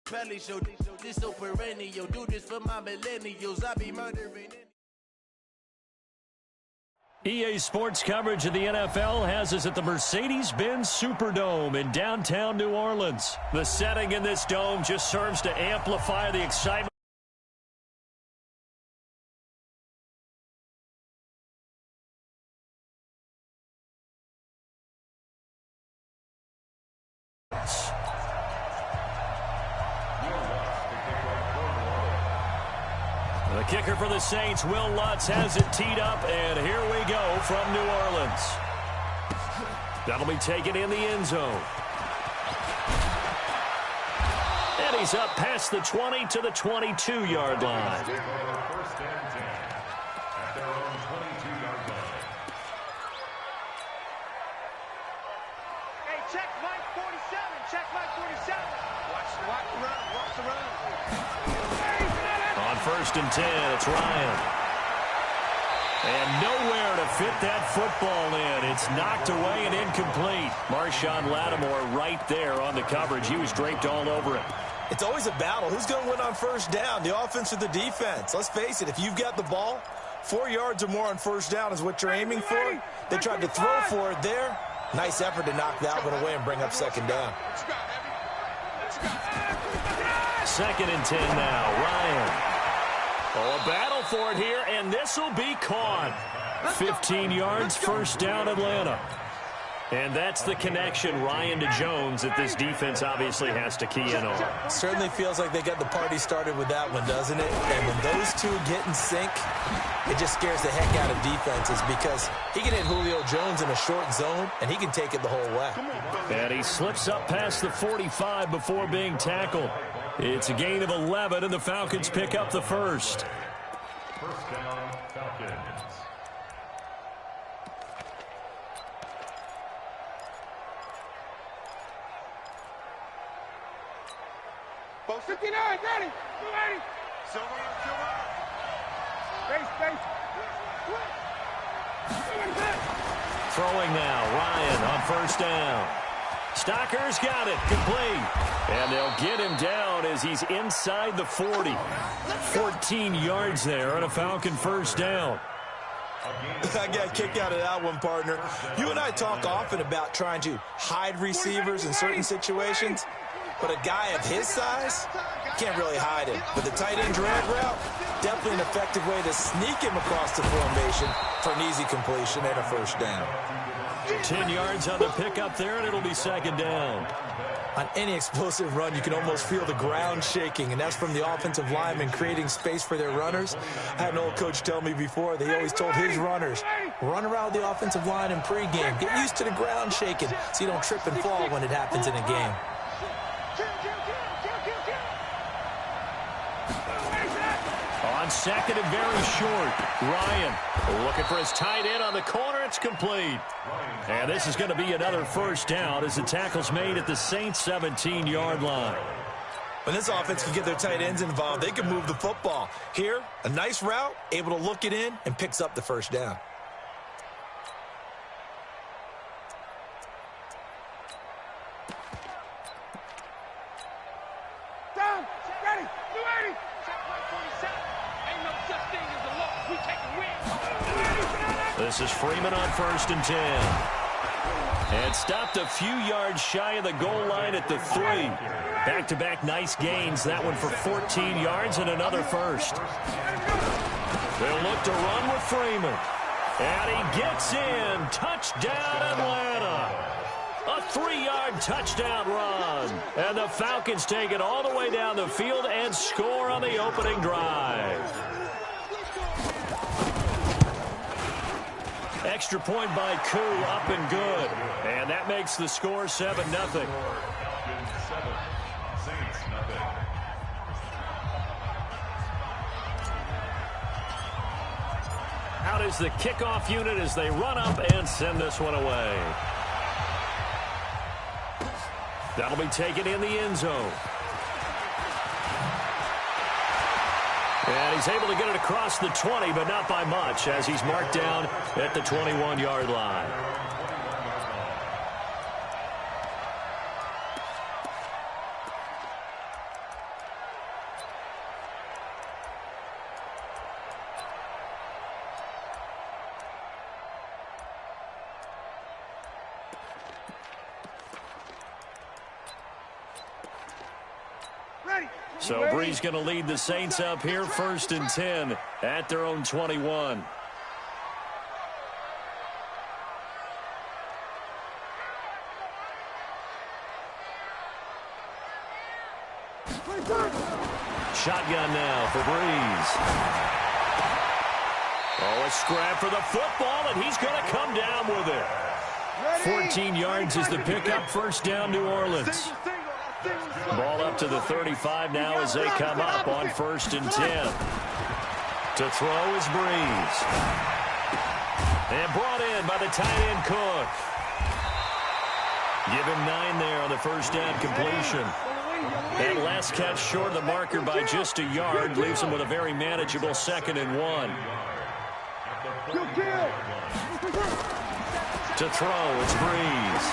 Probably show this so perennial. Do this for my millennials. I be murdering. EA Sports coverage of the NFL has us at the Mercedes-Benz Superdome in downtown New Orleans. The setting in this dome just serves to amplify the excitement. The kicker for the Saints, Will Lutz, has it teed up, and here we go from New Orleans. That'll be taken in the end zone. And he's up past the 20 to the 22-yard line. First and 10 at their own 22-yard line. Hey, check Mike 47. Check Mike 47. Watch the run. Watch the run. On first and 10, it's Ryan. And nowhere to fit that football in. It's knocked away and incomplete. Marshawn Lattimore right there on the coverage. He was draped all over it. It's always a battle. Who's going to win on first down, the offense or the defense? Let's face it, if you've got the ball, 4 yards or more on first down is what you're aiming for. They tried to throw for it there. Nice effort to knock that one away and bring up second down. Second and 10 now, Ryan. Oh, a battle for it here, and this will be caught. 15 yards, first down, Atlanta. And that's the connection, Ryan to Jones, that this defense obviously has to key in on. Certainly feels like they got the party started with that one, doesn't it? And when those two get in sync, it just scares the heck out of defenses because he can hit Julio Jones in a short zone, and he can take it the whole way. And he slips up past the 45 before being tackled. It's a gain of 11, and the Falcons pick up the first. First down, Falcons. Bo 59, Daddy. 280. Silver. Base. Throwing now, Ryan on first down. Stocker's got it, complete. And they'll get him down as he's inside the 40. 14 yards there on a Falcon first down. I got a kick out of that one, partner. You and I talk often about trying to hide receivers in certain situations, but a guy of his size can't really hide him. But the tight end drag route, definitely an effective way to sneak him across the formation for an easy completion and a first down. 10 yards on the pickup there, and it'll be second down. On any explosive run, you can almost feel the ground shaking, and that's from the offensive linemen creating space for their runners. I had an old coach tell me before, they always told his runners, run around the offensive line in pregame. Get used to the ground shaking so you don't trip and fall when it happens in a game. On second and very short, Ryan looking for his tight end on the corner. It's complete. And this is going to be another first down as the tackle's made at the Saints' 17-yard line. When this offense can get their tight ends involved, they can move the football. Here, a nice route, able to look it in, and picks up the first down. Down. Ready. 280. Check Mike 47. Ain't no such thing as a loss. We take a win. This is Freeman on first and 10. And stopped a few yards shy of the goal line at the 3. Back-to-back nice gains. That one for 14 yards and another first. They'll look to run with Freeman. And he gets in. Touchdown, Atlanta. A 3-yard touchdown run. And the Falcons take it all the way down the field and score on the opening drive. Extra point by Koo, up and good. And that makes the score 7-0. Out is the kickoff unit as they run up and send this one away. That'll be taken in the end zone. And he's able to get it across the 20, but not by much, as he's marked down at the 21-yard line. So Bree's going to lead the Saints up here, 1st and 10 at their own 21. Shotgun now for Breeze. Oh, a scrap for the football, and he's going to come down with it. 14 yards is the pickup. First down, New Orleans. Ball up to the 35 now as they come up on 1st and 10. To throw is Breeze. And brought in by the tight end Cook. Give him 9 there on the first down completion. That last catch short of the marker by just a yard leaves him with a very manageable 2nd and 1. To throw, it's Breeze.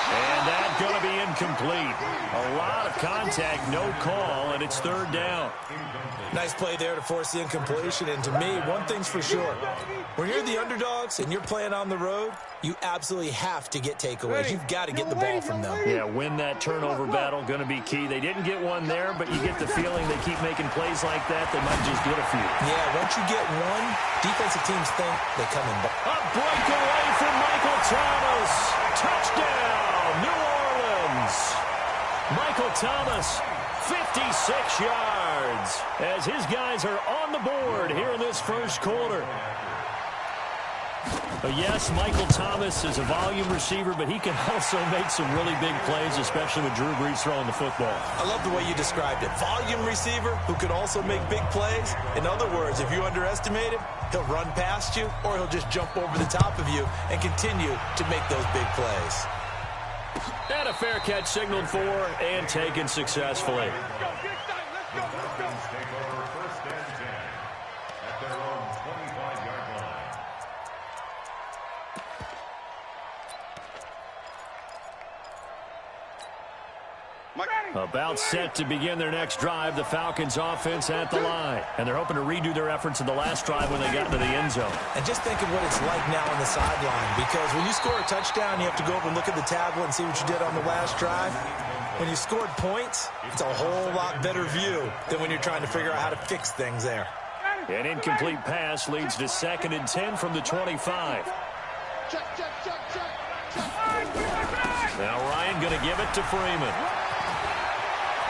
And that's going to be incomplete. A lot of contact, no call, and it's 3rd down. Nice play there to force the incompletion. And to me, one thing's for sure. When you're the underdogs and you're playing on the road, you absolutely have to get takeaways. You've got to get the ball from them. Yeah, win that turnover battle, going to be key. They didn't get one there, but you get the feeling they keep making plays like that, they might just get a few. Yeah, once you get one, defensive teams think they come in. A breakaway from Michael Thomas. Touchdown, New Orleans. Michael Thomas, 56 yards, as his guys are on the board here in this first quarter. Yes, Michael Thomas is a volume receiver, but he can also make some really big plays, especially with Drew Brees throwing the football. I love the way you described it. Volume receiver who could also make big plays. In other words, if you underestimate him, he'll run past you or he'll just jump over the top of you and continue to make those big plays. And a fair catch signaled for and taken successfully. About set to begin their next drive, the Falcons offense at the line. And they're hoping to redo their efforts in the last drive when they got into the end zone. And just think of what it's like now on the sideline, because when you score a touchdown, you have to go over and look at the tablet and see what you did on the last drive. When you scored points, it's a whole lot better view than when you're trying to figure out how to fix things there. An incomplete pass leads to 2nd and 10 from the 25. Now Ryan going to give it to Freeman.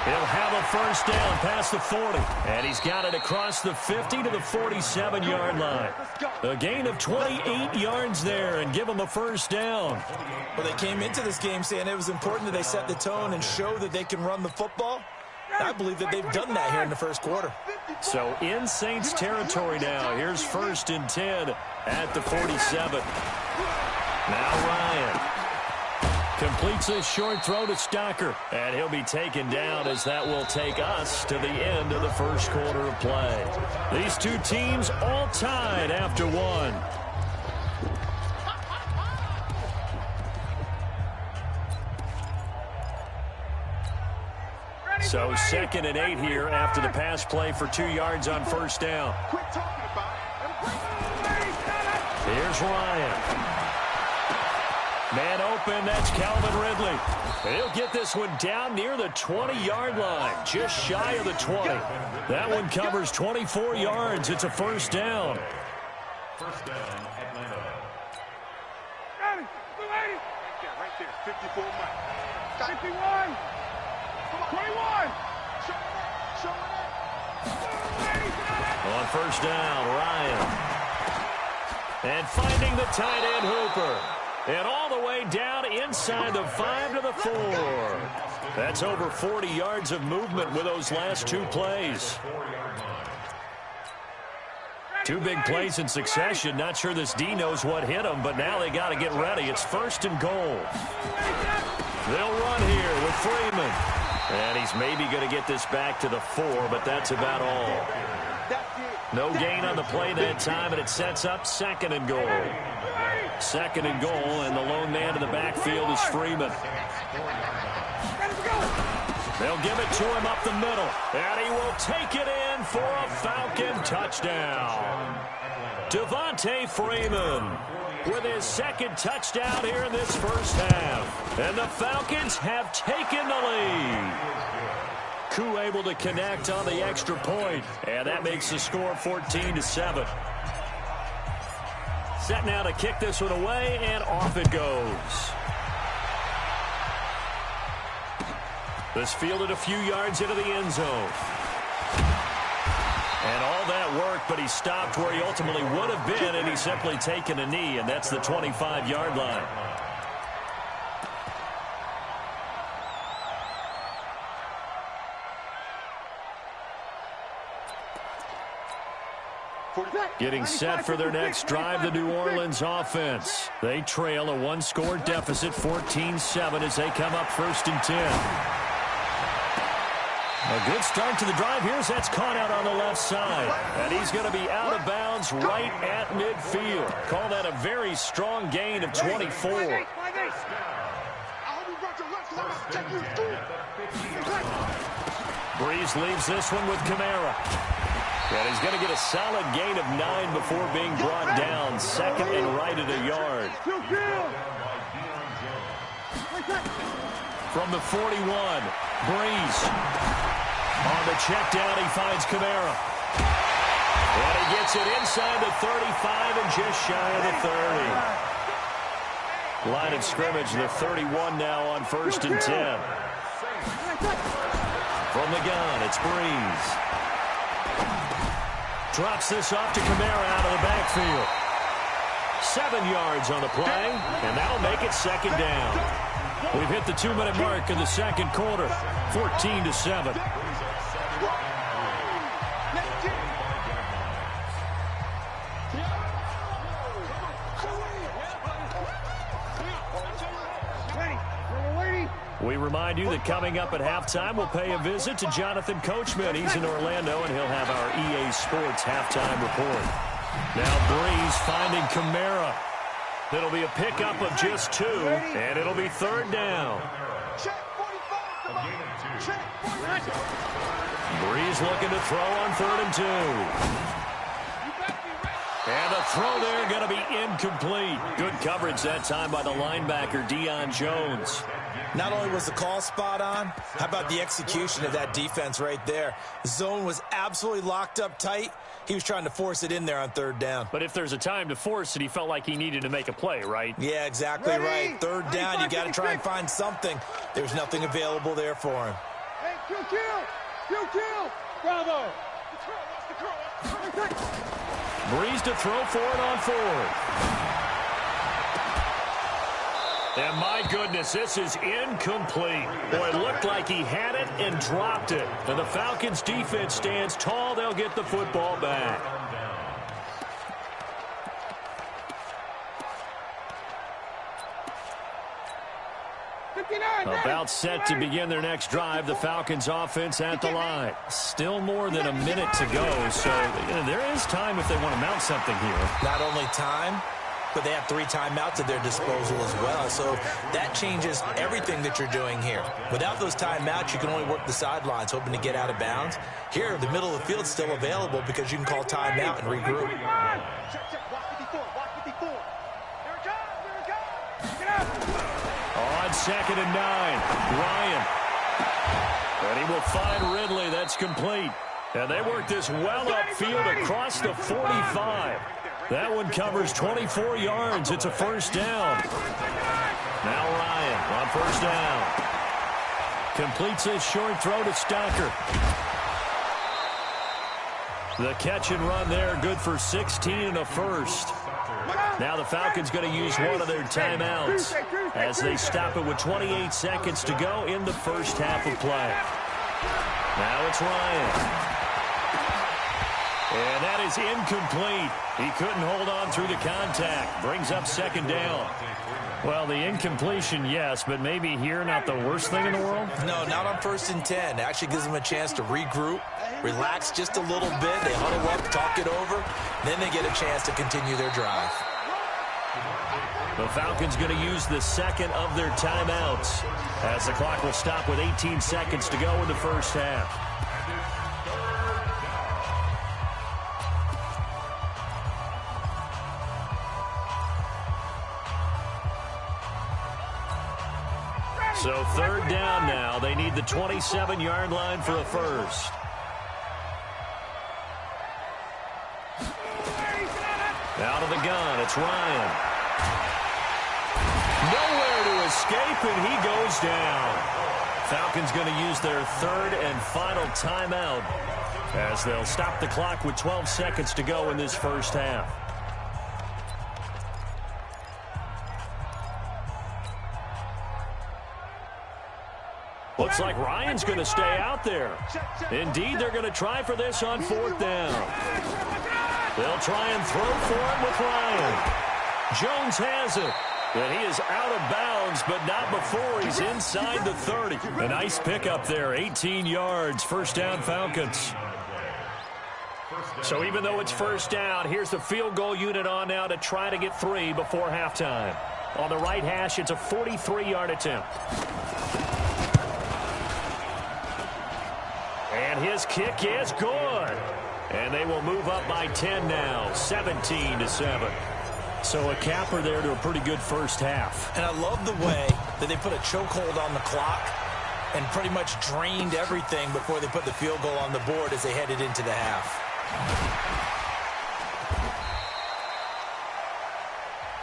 He'll have a first down past the 40. And he's got it across the 50 to the 47-yard line. A gain of 28 yards there and give him a first down. Well, they came into this game saying it was important that they set the tone and show that they can run the football. I believe that they've done that here in the first quarter. So in Saints territory now. Here's 1st and 10 at the 47. Now Ryan completes a short throw to Stocker, and he'll be taken down as that will take us to the end of the first quarter of play. These two teams all tied after one. So 2nd and 8 here after the pass play for 2 yards on first down. Here's Ryan. Man open, that's Calvin Ridley. He'll get this one down near the 20-yard line, just shy of the 20. That one covers 24 yards. It's a first down. First down, Atlanta. Right there, 54 miles. 51. 21. On first down, Ryan. And finding the tight end Hooper. And all the way down inside the 5 to the 4. That's over 40 yards of movement with those last 2 plays. 2 big plays in succession. Not sure this D knows what hit him, but now they got to get ready. It's 1st and goal. They'll run here with Freeman. And he's maybe going to get this back to the 4, but that's about all. No gain on the play that time, and it sets up 2nd and goal. 2nd and goal, and the lone man in the backfield is Freeman. They'll give it to him up the middle, and he will take it in for a Falcon touchdown. Devontae Freeman with his 2nd touchdown here in this first half. And the Falcons have taken the lead. Ku able to connect on the extra point, and that makes the score 14-7. Set now to kick this one away, and off it goes. This fielded a few yards into the end zone. And all that work, but he stopped where he ultimately would have been, and he's simply taken a knee, and that's the 25-yard line. Getting set for their next drive, the New Orleans offense. They trail a one-score deficit, 14-7, as they come up 1st and 10. A good start to the drive. Here's that's caught out on the left side. And he's going to be out of bounds right at midfield. Call that a very strong gain of 24. Breeze leaves this one with Kamara. And he's going to get a solid gain of 9 before being brought down. 2nd and right at a yard. From the 41, Breeze. On the check down, he finds Kamara. And he gets it inside the 35 and just shy of the 30. Line of scrimmage, the 31 now on 1st and 10. From the gun, it's Breeze. Drops this off to Kamara out of the backfield. 7 yards on the play, and that'll make it 2nd down. We've hit the 2-minute mark in the 2nd quarter, 14-7. We remind you that coming up at halftime, we'll pay a visit to Jonathan Coachman. He's in Orlando, and he'll have our EA Sports halftime report. Now Breeze finding Kamara. It'll be a pickup of just 2, and it'll be 3rd down. Breeze looking to throw on 3rd and 2. And the throw there going to be incomplete. Good coverage that time by the linebacker, Deion Jones. Not only was the call spot on, how about the execution of that defense right there? The zone was absolutely locked up tight. He was trying to force it in there on 3rd down. But if there's a time to force it, he felt like he needed to make a play, right? Yeah, exactly right. 3rd down, you got to try and find something. There's nothing available there for him. Hey, kill! Bravo! Breeze to throw for it on 4th. And my goodness, this is incomplete. Boy, it looked like he had it and dropped it. And the Falcons defense stands tall. They'll get the football back. About set to begin their next drive. The Falcons offense at the line. Still more than a minute to go, so there is time if they want to mount something here. Not only time, but they have 3 timeouts at their disposal as well, so that changes everything that you're doing here. Without those timeouts, you can only work the sidelines, hoping to get out of bounds. Here, the middle of the field is still available because you can call timeout and regroup. On 2nd and 9, Ryan. And he will find Ridley. That's complete. And they work this well upfield across the 45. That one covers 24 yards. It's a 1st down. Now Ryan on 1st down. Completes his short throw to Stocker. The catch and run there, good for 16 and a 1st. Now the Falcons going to use one of their timeouts as they stop it with 28 seconds to go in the 1st half of play. Now it's Ryan. And that is incomplete. He couldn't hold on through the contact. Brings up 2nd down. Well, the incompletion, yes, but maybe here not the worst thing in the world? No, not on 1st and 10. It actually gives them a chance to regroup, relax just a little bit. They huddle up, talk it over. Then they get a chance to continue their drive. The Falcons going to use the 2nd of their timeouts as the clock will stop with 18 seconds to go in the 1st half. So third down now. They need the 27-yard line for a first. Out of the gun, it's Ryan. Nowhere to escape, and he goes down. Falcons going to use their third and final timeout as they'll stop the clock with 12 seconds to go in this first half. Looks like Ryan's going to stay out there. Indeed, they're going to try for this on fourth down. They'll try and throw for him with Ryan. Jones has it. And he is out of bounds, but not before he's inside the 30. A nice pickup there, 18 yards, first down Falcons. So even though it's first down, here's the field goal unit on now to try to get 3 before halftime. On the right hash, it's a 43-yard attempt. And his kick is good. And they will move up by 10 now, 17-7. So a capper there to a pretty good first half. And I love the way that they put a chokehold on the clock and pretty much drained everything before they put the field goal on the board as they headed into the half.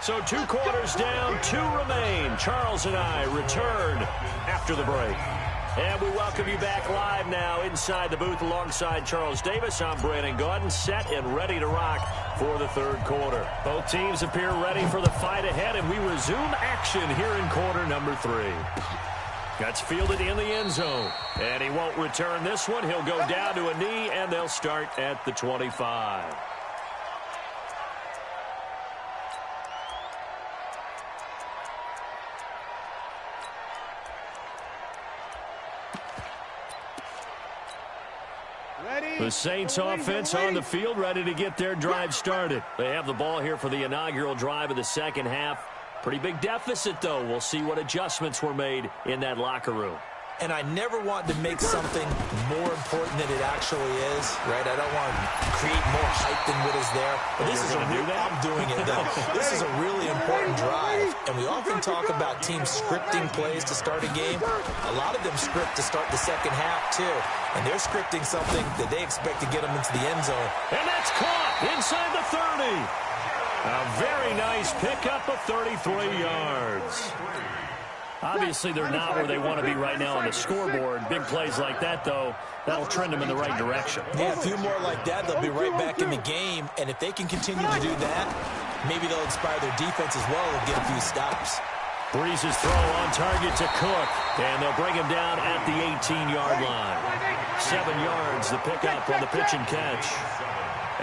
So 2 quarters down, 2 remain. Charles and I return after the break. And we welcome you back live now inside the booth alongside Charles Davis. I'm Brandon Gaudin, set and ready to rock for the third quarter. Both teams appear ready for the fight ahead, and we resume action here in quarter number 3. Gets fielded in the end zone, and he won't return this one. He'll go down to a knee, and they'll start at the 25. The Saints offense on the field, ready to get their drive started. They have the ball here for the inaugural drive of the second half. Pretty big deficit, though. We'll see what adjustments were made in that locker room. And I never want to make something more important than it actually is, right? I don't want to create more hype than what is there. But this is a real, I'm doing it, though. This is a really important drive. And we often talk about teams scripting plays to start a game. A lot of them script to start the second half, too. And they're scripting something that they expect to get them into the end zone. And that's caught inside the 30. A very nice pickup of 33 yards. Obviously, they're not where they want to be right now on the scoreboard. Big plays like that, though, that'll trend them in the right direction. Yeah, a few more like that, they'll be right back in the game. And if they can continue to do that, maybe they'll inspire their defense as well and get a few stops. Breeze's throw on target to Cook, and they'll bring him down at the 18-yard line. 7 yards, the pickup on the pitch and catch.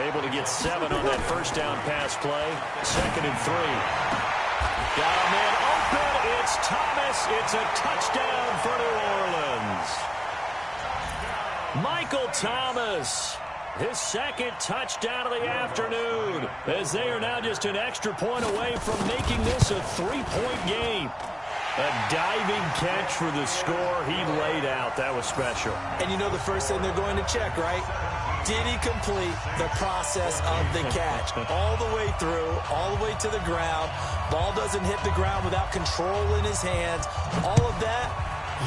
Able to get 7 on that first down pass play. 2nd and 3. Got a man open. It's Thomas. It's a touchdown for New Orleans. Michael Thomas, his 2nd touchdown of the afternoon, as they are now just an extra point away from making this a 3-point game. A diving catch for the score. He laid out. That was special. And you know the first thing they're going to check, right? Did he complete the process of the catch? All the way through, all the way to the ground. Ball doesn't hit the ground without control in his hands. All of that,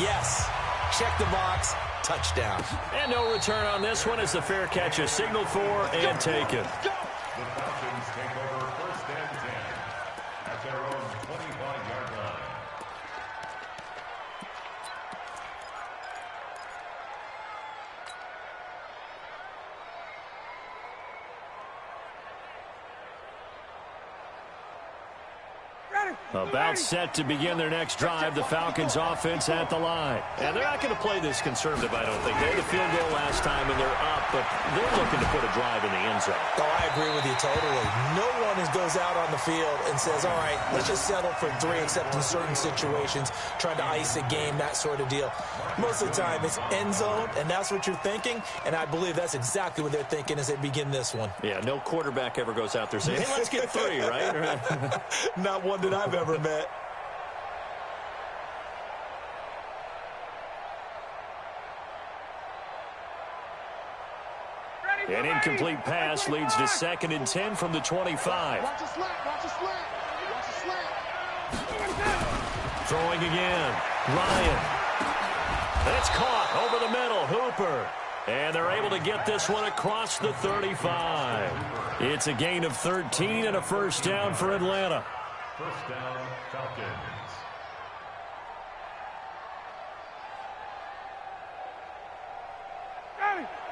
yes. Check the box. Touchdown. And no return on this one as the fair catch is signaled for and taken. The Falcons take over 1st and 10 at their own 25-yard line. About set to begin their next drive, the Falcons offense at the line. And they're not going to play this conservative, I don't think. They had the field goal last time, and they're up, but they're looking to put a drive in the end zone. Oh, I agree with you totally. No one goes out on the field and says, all right, let's just settle for 3, except in certain situations, trying to ice a game, that sort of deal. Most of the time, it's end zone, and that's what you're thinking, and I believe that's exactly what they're thinking as they begin this one. Yeah, no quarterback ever goes out there saying, hey, let's get 3, right? Not one that I've ever met. An incomplete pass leads to 2nd and 10 from the 25. Watch a slant, watch a slant, watch a slant. Throwing again. Ryan. It's caught over the middle. Hooper. And they're able to get this one across the 35. It's a gain of 13 and a first down for Atlanta. First down, Falcons.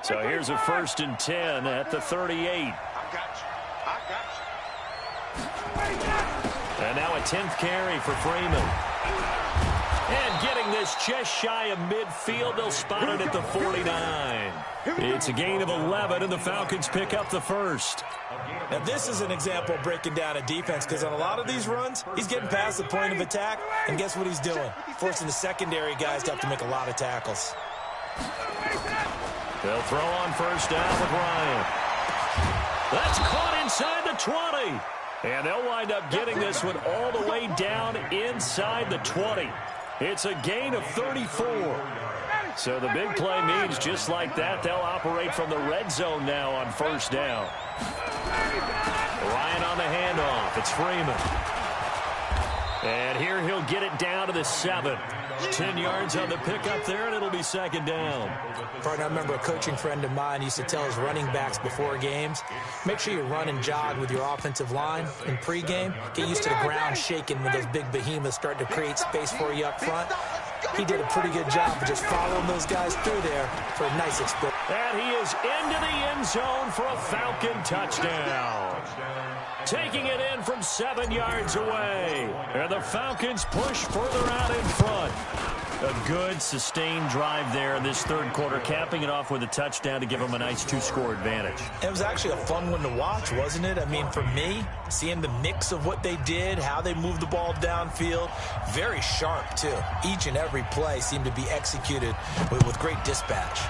So here's a 1st and 10 at the 38. I got you. And now a 10th carry for Freeman. And getting this just shy of midfield, they'll spot it at the 49. It's a gain of 11, and the Falcons pick up the first. Now, this is an example of breaking down a defense, because on a lot of these runs, he's getting past the point of attack, and guess what he's doing? Forcing the secondary guys to have to make a lot of tackles. They'll throw on first down with Ryan. That's caught inside the 20. And they'll wind up getting this one all the way down inside the 20. It's a gain of 34. So the big play means just like that, they'll operate from the red zone now on first down. Ryan on the handoff. It's Freeman. And here he'll get it down to the 7. 10 yards on the pickup there, and it'll be second down. Partner, I remember a coaching friend of mine used to tell his running backs before games, make sure you run and jog with your offensive line in pregame. Get used to the ground shaking when those big behemoths start to create space for you up front. He did a pretty good job of just following those guys through there for a nice experience. And he is into the end zone for a Falcon touchdown. Taking it in from 7 yards away. And the Falcons push further out in front. A good, sustained drive there in this third quarter, capping it off with a touchdown to give them a nice 2-score advantage. It was actually a fun one to watch, wasn't it? I mean, for me, seeing the mix of what they did, how they moved the ball downfield, very sharp, too. Each and every play seemed to be executed with great dispatch.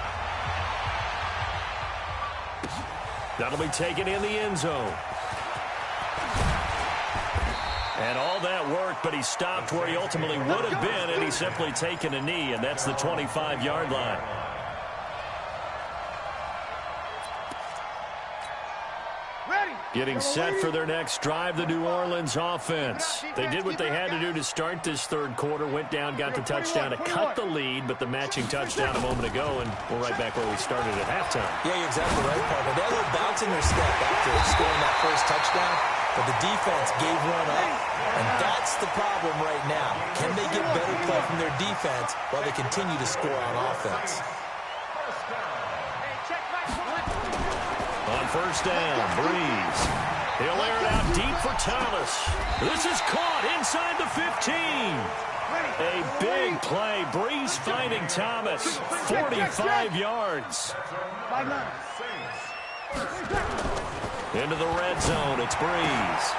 That'll be taken in the end zone. And all that worked, but he stopped where he ultimately would have been, and he's simply taken a knee, and that's the 25-yard line. Getting set for their next drive, the New Orleans offense. They did what they had to do to start this third quarter, went down, got the touchdown to cut the lead, but the matching touchdown a moment ago, and we're right back where we started at halftime. Yeah, you're exactly right, partner. They had a little bounce in their step after scoring that first touchdown, but the defense gave one up, and that's the problem right now. Can they get better play from their defense while they continue to score on offense? On first down, Breeze. He'll air it out deep for Thomas. This is caught inside the 15. A big play. Breeze finding Thomas. 45 yards. Into the red zone, it's Breeze.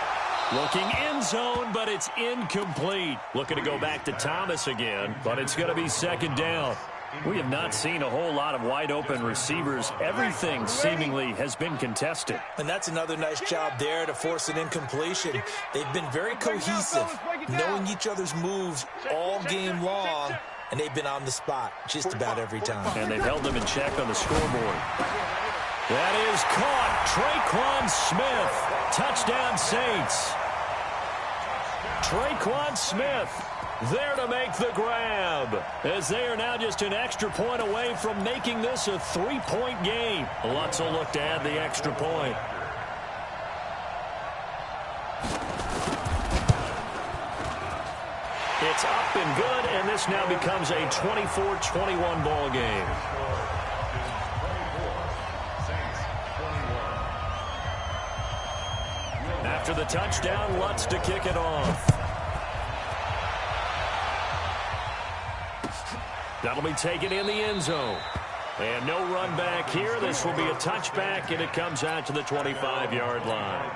Looking end zone, but it's incomplete. Looking to go back to Thomas again, but it's going to be second down. We have not seen a whole lot of wide-open receivers. Everything seemingly has been contested. And that's another nice job there to force an incompletion. They've been very cohesive, knowing each other's moves all game long, and they've been on the spot just about every time. And they've held them in check on the scoreboard. That is caught. Traquan Smith. Touchdown, Saints. Traquan Smith there to make the grab, as they are now just an extra point away from making this a 3-point game. Lutz will look to add the extra point. It's up and good, and this now becomes a 24-21 ball game. After the touchdown, Lutz to kick it off. That'll be taken in the end zone. And no run back here. This will be a touchback, and it comes out to the 25-yard line.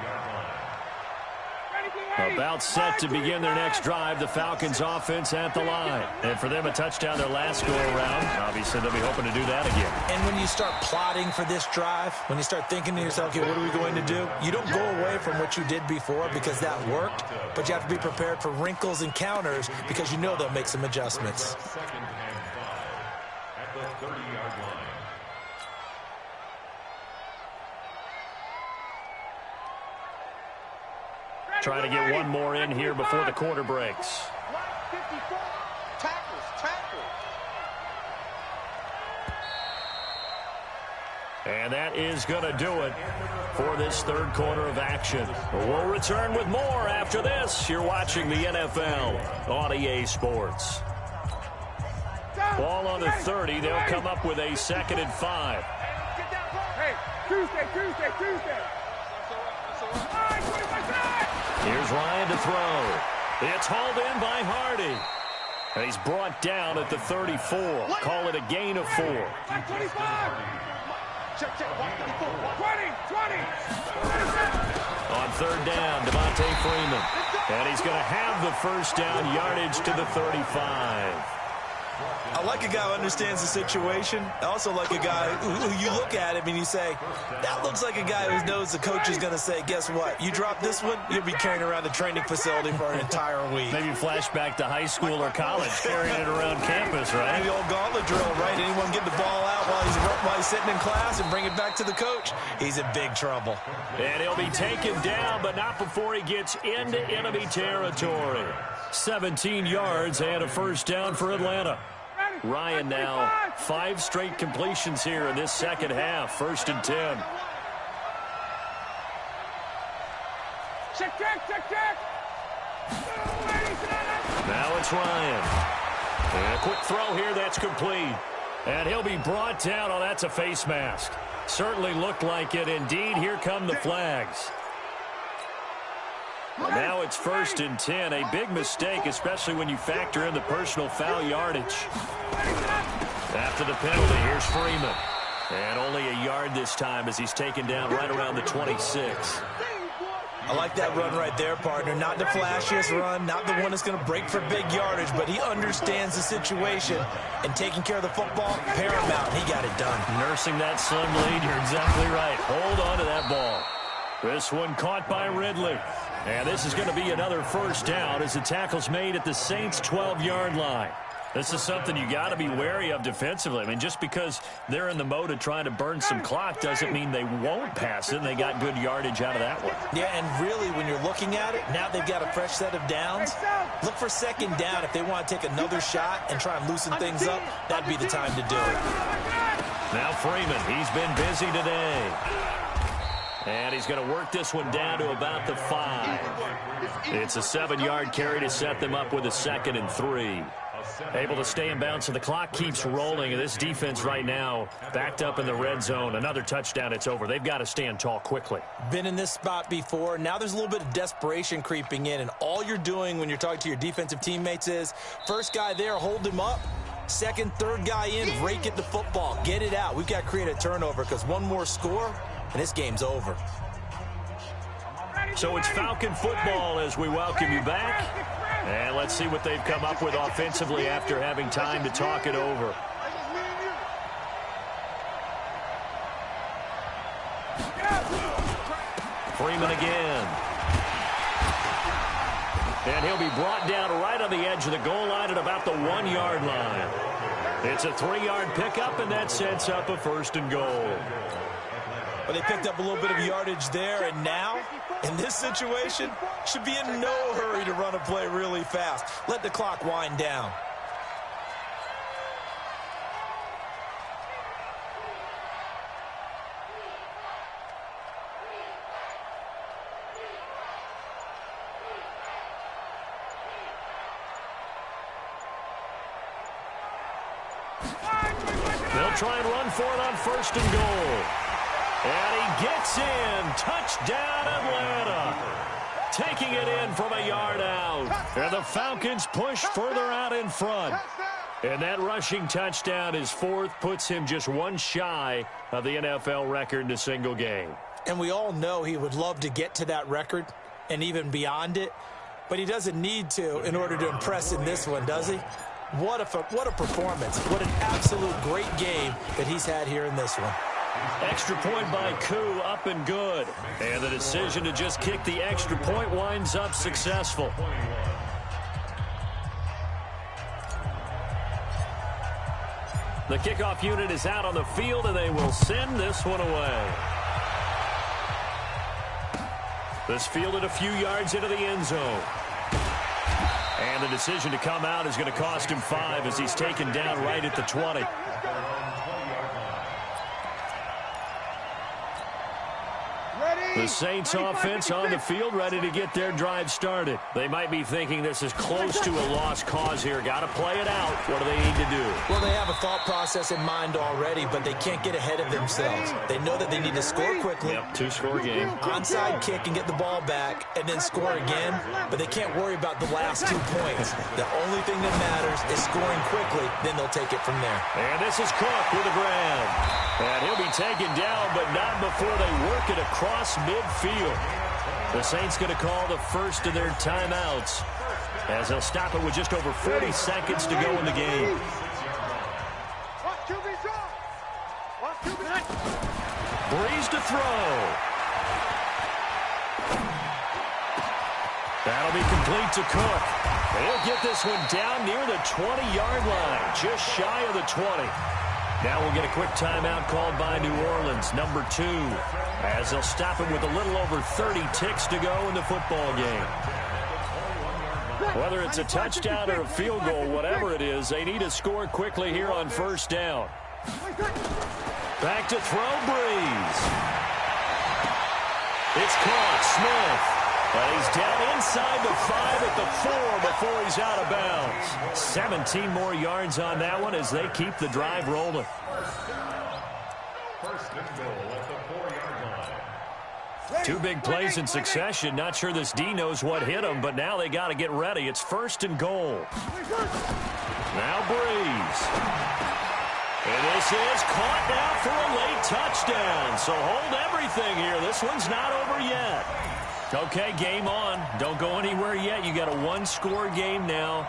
About set to begin their next drive, the Falcons offense at the line. And for them, a touchdown their last go-around. Obviously, they'll be hoping to do that again. And when you start plotting for this drive, when you start thinking to yourself, okay, what are we going to do? You don't go away from what you did before because that worked, but you have to be prepared for wrinkles and counters because you know they'll make some adjustments. Second and 5 at the 30-yard line. Trying to get one more in here before the quarter breaks. 54 tackles. And that is going to do it for this third quarter of action. We'll return with more after this. You're watching the NFL on EA Sports. Ball on the 30. They'll come up with a 2nd and 5. Hey, Tuesday. Here's Ryan to throw. It's hauled in by Hardy. And he's brought down at the 34. Call it a gain of 4. 25. Check. 20. On 3rd down, Devontae Freeman. And he's going to have the first down yardage to the 35. I like a guy who understands the situation. I also like a guy who you look at him and you say, that looks like a guy who knows the coach is going to say, guess what? You drop this one, you'll be carrying around the training facility for an entire week. Maybe flashback to high school or college, carrying it around campus, right? The old gauntlet drill, right? Anyone get the ball out while he's sitting in class and bring it back to the coach? He's in big trouble. And he'll be taken down, but not before he gets into enemy territory. 17 yards and a first down for Atlanta. Ryan now 5 straight completions here in this second half. 1st and 10. Check. Now it's Ryan. And a quick throw here that's complete. And he'll be brought down. Oh, that's a face mask. Certainly looked like it. Indeed, here come the flags. And now it's 1st and 10. A big mistake, especially when you factor in the personal foul yardage. After the penalty, here's Freeman. And only a yard this time as he's taken down right around the 26. I like that run right there, partner. Not the flashiest run, not the one that's going to break for big yardage, but he understands the situation, and taking care of the football, paramount. He got it done. Nursing that slim lead, you're exactly right. Hold on to that ball. This one caught by Ridley. And this is going to be another first down as the tackle's made at the Saints' 12-yard line. This is something you got to be wary of defensively. I mean, just because they're in the mode of trying to burn some clock doesn't mean they won't pass it, and they got good yardage out of that one. Yeah, and really, when you're looking at it, now they've got a fresh set of downs. Look for 2nd down if they want to take another shot and try and loosen things up. That'd be the time to do it. Now Freeman, he's been busy today. And he's going to work this one down to about the 5. It's a 7-yard carry to set them up with a 2nd and 3. Able to stay in bounds, so the clock keeps rolling. And this defense right now backed up in the red zone. Another touchdown, it's over. They've got to stand tall quickly. Been in this spot before. Now there's a little bit of desperation creeping in. And all you're doing when you're talking to your defensive teammates is, first guy there, hold him up. 2nd, 3rd guy in, rake at the football. Get it out. We've got to create a turnover because one more score, and this game's over. So it's Falcon football as we welcome you back. And let's see what they've come up with offensively after having time to talk it over. Freeman again. And he'll be brought down right on the edge of the goal line at about the 1-yard line. It's a 3-yard pickup, and that sets up a 1st and goal. Well, they picked up a little bit of yardage there, and now, in this situation, should be in no hurry to run a play really fast. Let the clock wind down. They'll try and run for it on 1st and goal. And he gets in. Touchdown, Atlanta. Taking it in from a yard out. And the Falcons push further out in front. And that rushing touchdown is 4th, puts him just one shy of the NFL record in a single game. And we all know he would love to get to that record and even beyond it. But he doesn't need to in order to impress in this one, does he? What a performance. What an absolute great game that he's had here in this one. Extra point by Koo, up and good. And the decision to just kick the extra point winds up successful. The kickoff unit is out on the field, and they will send this one away. This fielded a few yards into the end zone. And the decision to come out is going to cost him 5 as he's taken down right at the 20. The Saints offense on the field, ready to get their drive started. They might be thinking this is close to a lost cause here. Got to play it out. What do they need to do? Well, they have a thought process in mind already, but they can't get ahead of themselves. They know that they need to score quickly. Yep, two-score game. Onside kick and get the ball back and then score again, but they can't worry about the last 2 points. The only thing that matters is scoring quickly, then they'll take it from there. And this is Cook with a grab. And he'll be taken down, but not before they work it across midfield. The Saints going to call the first of their timeouts as they'll stop it with just over 40 seconds to go in the game. Breeze to throw. That'll be complete to Cook. He'll get this one down near the 20-yard line, just shy of the 20. Now we'll get a quick timeout called by New Orleans, number 2, as they'll stop it with a little over 30 ticks to go in the football game. Whether it's a touchdown or a field goal, whatever it is, they need to score quickly here on first down. Back to throw, Breeze. It's caught, Smith. But he's down inside the 5 at the 4 before he's out of bounds. 17 more yards on that one as they keep the drive rolling. First and goal at the 4-yard line. 2 big plays in succession. Not sure this D knows what hit him, but now they got to get ready. It's first and goal. Now Breeze. And this is caught now for a late touchdown. So hold everything here. This one's not over yet. Okay, game on. Don't go anywhere yet. You got a 1-score game now.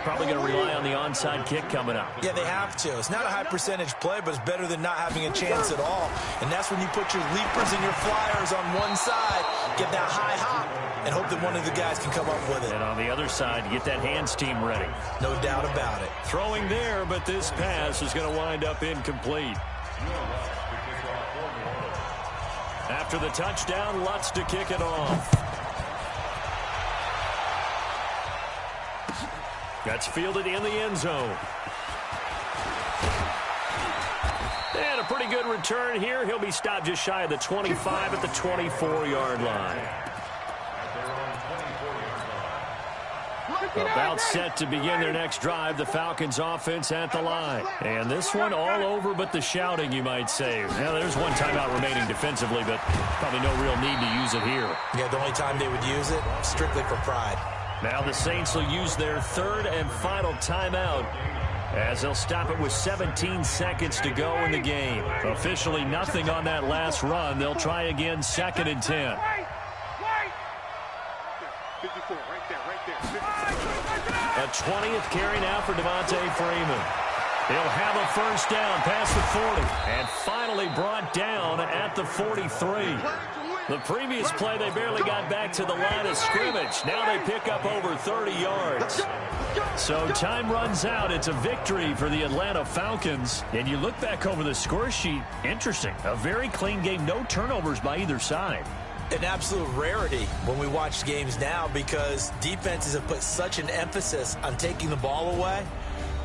Probably going to rely on the onside kick coming up. Yeah, they have to. It's not a high percentage play, but it's better than not having a chance at all. And that's when you put your leapers and your flyers on one side, get that high hop, and hope that one of the guys can come up with it. And on the other side, you get that hands team ready. No doubt about it. Throwing there, but this pass is going to wind up incomplete. After the touchdown, Lutz to kick it off. That's fielded in the end zone. And a pretty good return here. He'll be stopped just shy of the 25 at the 24-yard line. About set to begin their next drive, the Falcons offense at the line. And this one all over but the shouting, you might say. Now, there's one timeout remaining defensively, but probably no real need to use it here. Yeah, the only time they would use it, strictly for pride. Now the Saints will use their third and final timeout as they'll stop it with 17 seconds to go in the game. Officially nothing on that last run. They'll try again, 2nd and 10. 54, right there. A 20th carry now for Devontae Freeman. He'll have a first down past the 40 and finally brought down at the 43. The previous play, they barely got back to the line of scrimmage. Now they pick up over 30 yards. So time runs out. It's a victory for the Atlanta Falcons. And you look back over the score sheet, interesting. A very clean game, no turnovers by either side. An absolute rarity when we watch games now because defenses have put such an emphasis on taking the ball away.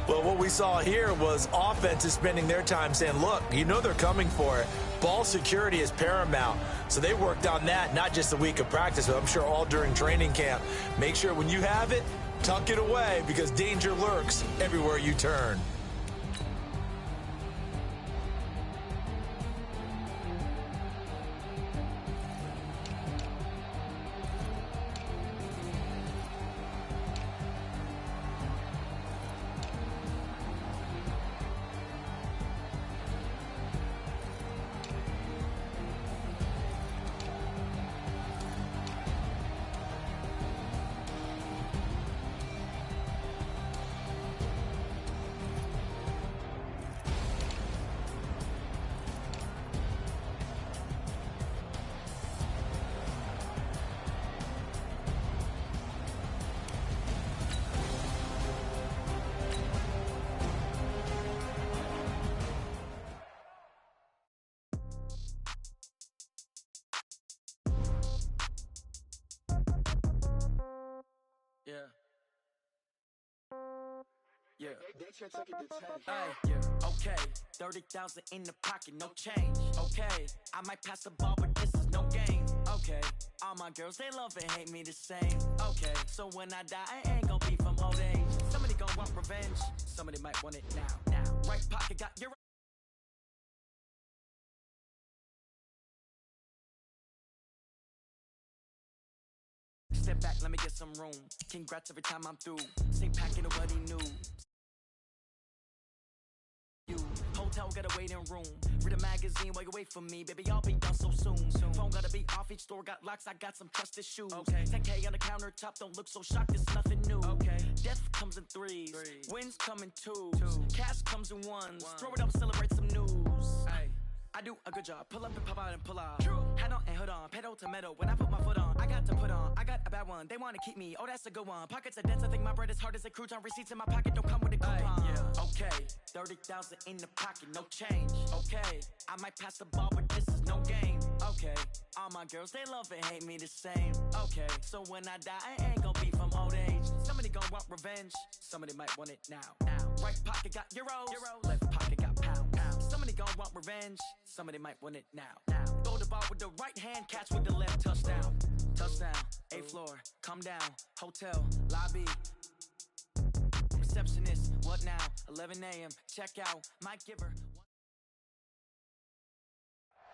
Well, what we saw here was offenses spending their time saying, look, you know they're coming for it. Ball security is paramount. So they worked on that, not just a week of practice, but I'm sure all during training camp. Make sure when you have it, tuck it away because danger lurks everywhere you turn. Yeah. Hey, yeah. Okay, 30,000 in the pocket, no change. Okay, I might pass the ball, but this is no game. Okay, all my girls, they love and hate me the same. Okay, so when I die, I ain't gonna be from old age. Somebody gon' want revenge, somebody might want it now. Right pocket got your... Step back, let me get some room. Congrats every time I'm through. Stay packing nobody new. You hotel got a waiting room. Read a magazine while you wait for me, baby. I'll be done so soon. Phone gotta be off. Each store got locks. I got some trusted shoes. Okay. 10K on the countertop. Don't look so shocked. It's nothing new. Okay. Death comes in threes. Wins come in twos. Cash comes in ones. Throw it up, celebrate some news. Ay. I do a good job. Pull up and pop out and pull out. True. Hat on and hood on. Pedal to metal. When I put my foot on, I got to put on. I got a bad one. They want to keep me. Oh, that's a good one. Pockets are dense. I think my bread is hard as a crouton. Receipts in my pocket don't come with a coupon. Yeah. Okay. 30,000 in the pocket. No change. Okay. I might pass the ball, but this is no game. Okay. All my girls, they love and hate me the same. Okay. So when I die, I ain't gonna be from old age. Somebody gonna want revenge. Somebody might want it now. Right pocket got euros. Left pocket got pounds. Somebody gon' want revenge. Somebody might want it now. Throw the ball with the right hand, catch with the left. Touchdown. Touchdown. 8th floor. Come down. Hotel. Lobby. Receptionist. What now? 11 a.m. Check out. Mike Giver.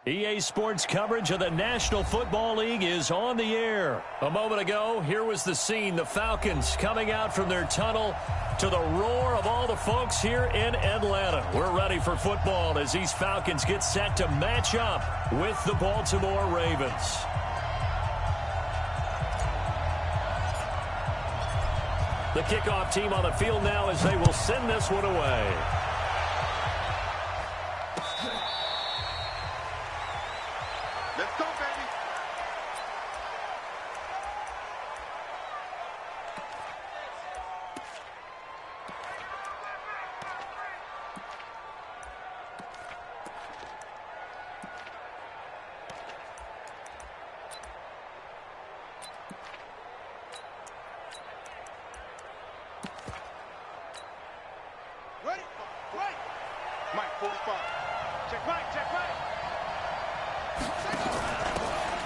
EA Sports coverage of the National Football League is on the air. A moment ago, here was the scene. The Falcons coming out from their tunnel to the roar of all the folks here in Atlanta. We're ready for football as these Falcons get set to match up with the Baltimore Ravens. The kickoff team on the field now as they will send this one away. Let's go, baby. Ready? Right. Mike, 45. Check right, check right.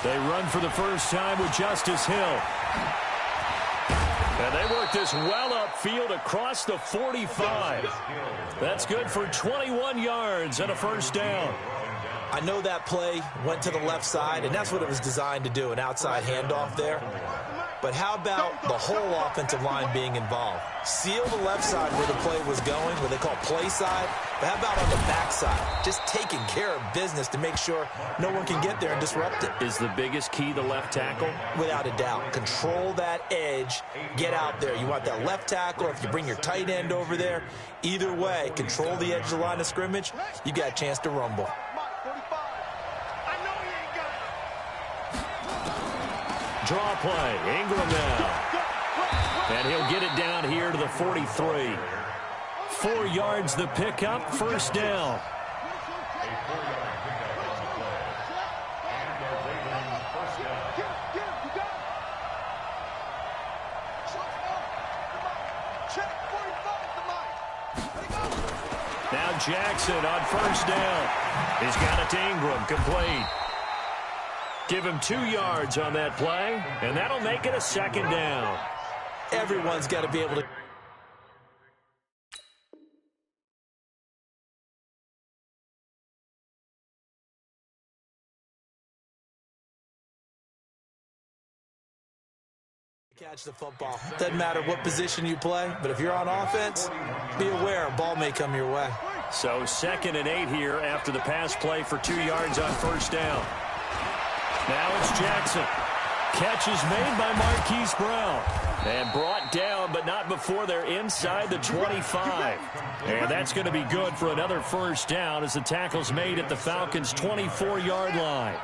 They run for the first time with Justice Hill. And they work this well upfield across the 45. That's good for 21 yards and a first down. I know that play went to the left side, and that's what it was designed to do, an outside handoff there. But how about the whole offensive line being involved? Seal the left side where the play was going, what they call play side. But how about on the back side? Just taking care of business to make sure no one can get there and disrupt it. Is the biggest key the left tackle? Without a doubt. Control that edge. Get out there. You want that left tackle, or if you bring your tight end over there, either way, control the edge of the line of scrimmage, you got a chance to rumble. Draw play. Ingram now. And he'll get it down here to the 43. 4 yards the pickup, first down. Now Jackson on first down. He's got it to Ingram, complete. Give him 2 yards on that play, and that'll make it a second down. Everyone's got to be able to catch the football. Doesn't matter what position you play, but if you're on offense, be aware a ball may come your way. So 2nd and 8 here after the pass play for 2 yards on first down. Now it's Jackson. Catch is made by Marquise Brown. And brought down, but not before they're inside the 25. And that's going to be good for another first down as the tackle's made at the Falcons' 24-yard line.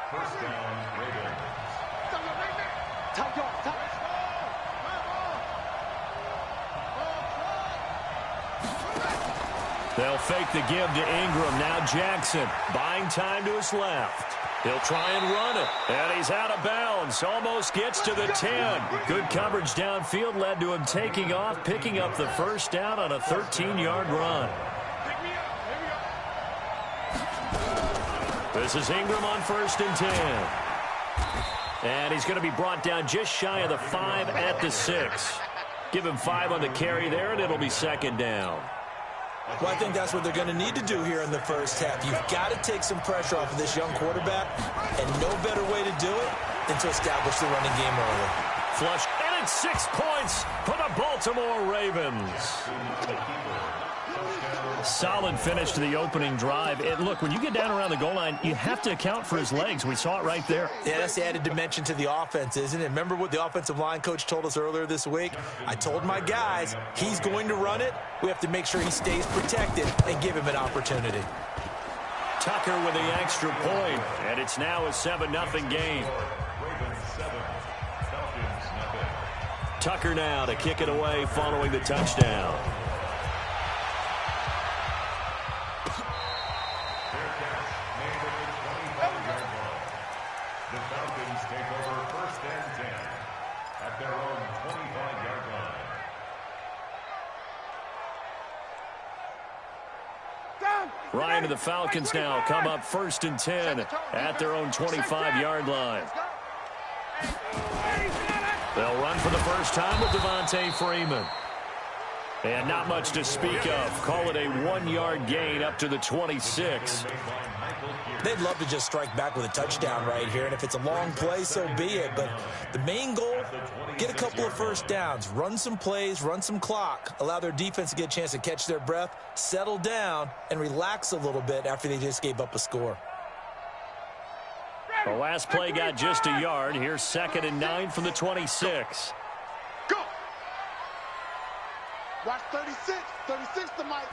They'll fake the give to Ingram. Now Jackson buying time to his left. He'll try and run it. And he's out of bounds. Almost gets to the 10. Good coverage downfield led to him taking off, picking up the first down on a 13-yard run. This is Ingram on 1st and 10. And he's going to be brought down just shy of the 5 at the 6. Give him 5 on the carry there, and it'll be second down. Well, I think that's what they're going to need to do here in the first half. You've got to take some pressure off of this young quarterback, and no better way to do it than to establish the running game early. Flush, and it's 6 points for the Baltimore Ravens. Solid finish to the opening drive. And look, when you get down around the goal line, you have to account for his legs. We saw it right there. Yeah, that's the added dimension to the offense, isn't it? Remember what the offensive line coach told us earlier this week? I told my guys, he's going to run it. We have to make sure he stays protected and give him an opportunity. Tucker with the extra point, and it's now a 7-0 game. Tucker now to kick it away following the touchdown. The Falcons take over first and 10 at their own 25-yard line. Ryan and the Falcons now come up first and 10 at their own 25-yard line. They'll run for the first time with Devontae Freeman. And not much to speak of. Call it a 1-yard gain up to the 26. They'd love to just strike back with a touchdown right here, and if it's a long play, so be it. But the main goal, get a couple of first downs, run some plays, run some clock, allow their defense to get a chance to catch their breath, settle down, and relax a little bit after they just gave up a score. The last play got just a yard. Here's 2nd and 9 from the 26. Go! Watch 36. 36 to Mike.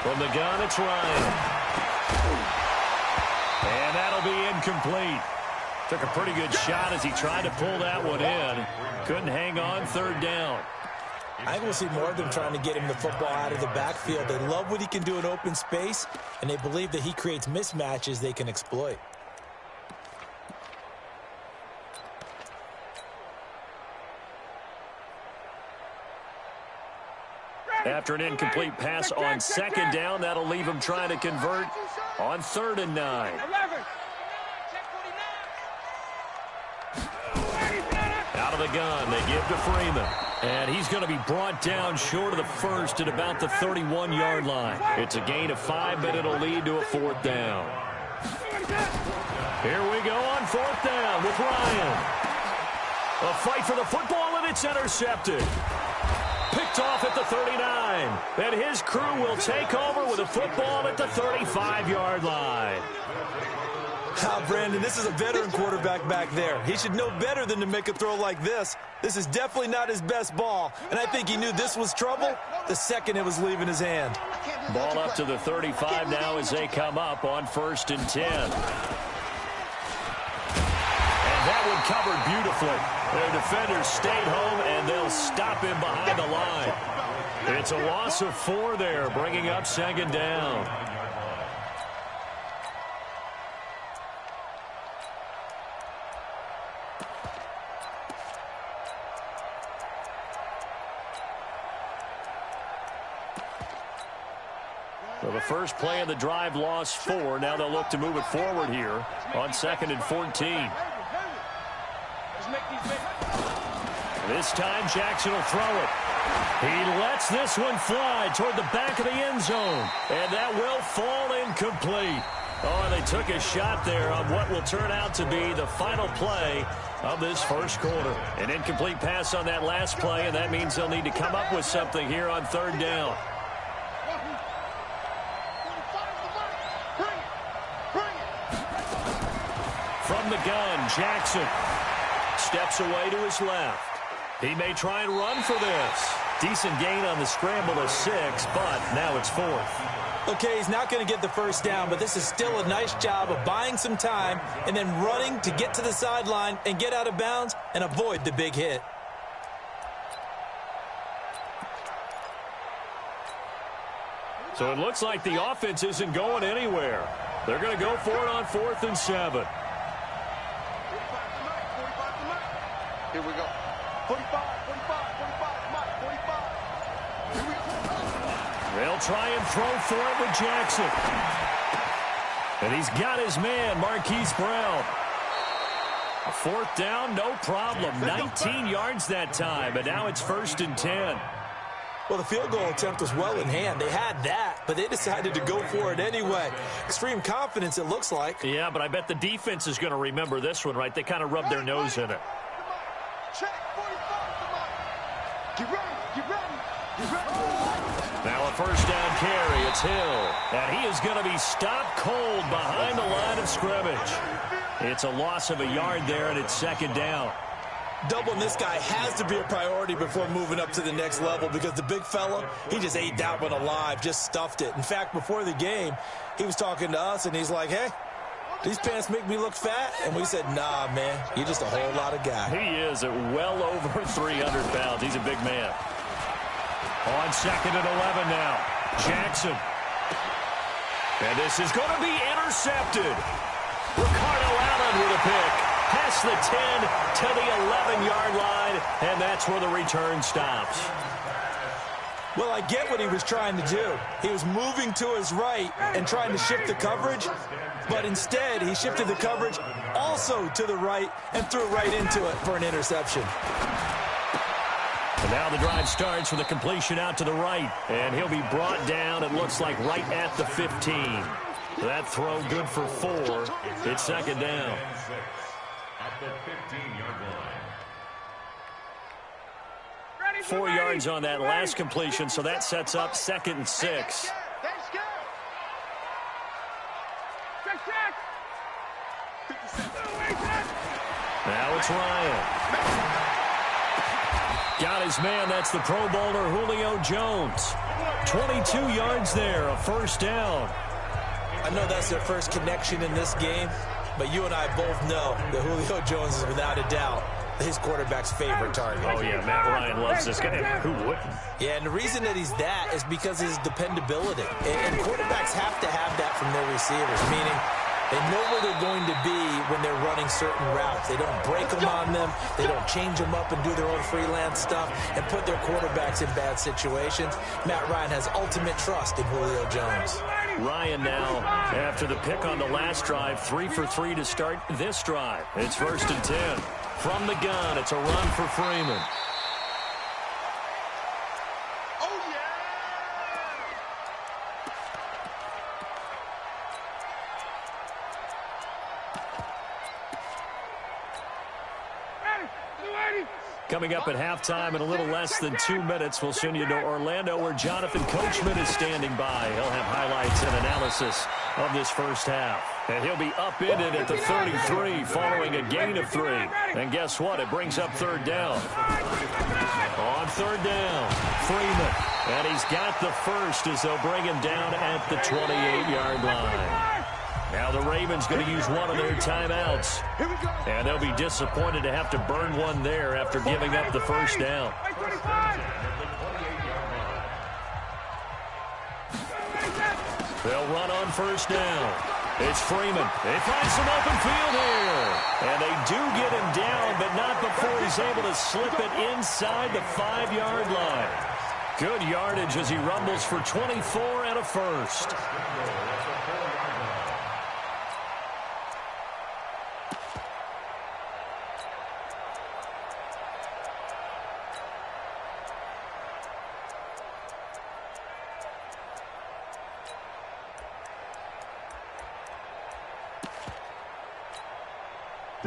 From the gun, it's Ryan. And that'll be incomplete. Took a pretty good shot as he tried to pull that one in. Couldn't hang on, 3rd down. I think we'll see more of them trying to get him the football out of the backfield. They love what he can do in open space, and they believe that he creates mismatches they can exploit. After an incomplete pass on 2nd down, that'll leave him trying to convert on 3rd and 9. Out of the gun, they give to Freeman. And he's going to be brought down short of the first at about the 31-yard line. It's a gain of 5, but it'll lead to a 4th down. Here we go on 4th down with Ryan. A fight for the football, and it's intercepted. Picked off at the 39. And his crew will take over with a football at the 35-yard line. Brandon, this is a veteran quarterback back there. He should know better than to make a throw like this. This is definitely not his best ball, and I think he knew this was trouble the second it was leaving his hand. Ball up to the 35 now as they come up on 1st and 10. And that one covered beautifully. Their defenders stayed home, and they'll stop him behind the line. It's a loss of 4 there, bringing up 2nd down. So the first play of the drive lost 4. Now they'll look to move it forward here on 2nd and 14. This time Jackson will throw it. He lets this one fly toward the back of the end zone. And that will fall incomplete. Oh, and they took a shot there on what will turn out to be the final play of this first quarter. An incomplete pass on that last play, and that means they'll need to come up with something here on 3rd down. From the gun, Jackson steps away to his left. He may try and run for this. Decent gain on the scramble of 6, but now it's 4th. Okay, he's not going to get the first down, but this is still a nice job of buying some time and then running to get to the sideline and get out of bounds and avoid the big hit. So it looks like the offense isn't going anywhere. They're going to go for it on 4th and 7. Here we go. 45, 45, 45, 45. Here we go. They'll try and throw for it with Jackson. And he's got his man, Marquise Brown. Fourth down, no problem. 19 yards that time, but now it's 1st and 10. Well, the field goal attempt was well in hand. They had that, but they decided to go for it anyway. Extreme confidence, it looks like. Yeah, but I bet the defense is going to remember this one, right? They kind of rubbed their nose in it. Now a first down carry. It's Hill. And he is going to be stopped cold behind the line of scrimmage. It's a loss of a yard there, and it's 2nd down. Doubling this guy has to be a priority before moving up to the next level because the big fella, he just ate that one alive, just stuffed it. In fact, before the game, he was talking to us, and he's like, hey, these pants make me look fat. And we said, nah, man, you're just a whole lot of guy. He is at well over 300 pounds. He's a big man. On 2nd and 11 now. Jackson. And this is going to be intercepted. Ricardo Allen with a pick. Past the 10 to the 11-yard line, and that's where the return stops. Well, I get what he was trying to do. He was moving to his right and trying to shift the coverage, but instead he shifted the coverage also to the right and threw right into it for an interception. And now the drive starts with a completion out to the right, and he'll be brought down, it looks like, right at the 15. That throw good for 4. It's 2nd down. At the 15-yard line. 4 yards on that last completion, so that sets up 2nd and 6. Now it's Ryan. Got his man. That's the Pro Bowler Julio Jones. 22 yards there, a first down. I know that's their first connection in this game, but you and I both know that Julio Jones is without a doubt his quarterback's favorite target. Oh, yeah, Matt Ryan loves this guy. Who wouldn't? Yeah, and the reason that he's that is because of his dependability. And quarterbacks have to have that from their receivers, meaning they know where they're going to be when they're running certain routes. They don't break them on them. They don't change them up and do their own freelance stuff and put their quarterbacks in bad situations. Matt Ryan has ultimate trust in Julio Jones. Ryan now, after the pick on the last drive, 3 for 3 to start this drive. It's 1st and 10. From the gun, it's a run for Freeman. Coming up at halftime in a little less than 2 minutes, we'll send you to Orlando where Jonathan Coachman is standing by. He'll have highlights and analysis of this first half. And he'll be upended at the 33 following a gain of 3. And guess what? It brings up 3rd down. On 3rd down, Freeman. And he's got the first as they'll bring him down at the 28-yard line. Now the Ravens going to use one of their timeouts. And they'll be disappointed to have to burn one there after giving up the first down. They'll run on 1st down. It's Freeman. They find some open field here. And they do get him down, but not before he's able to slip it inside the 5-yard line. Good yardage as he rumbles for 24 and a first.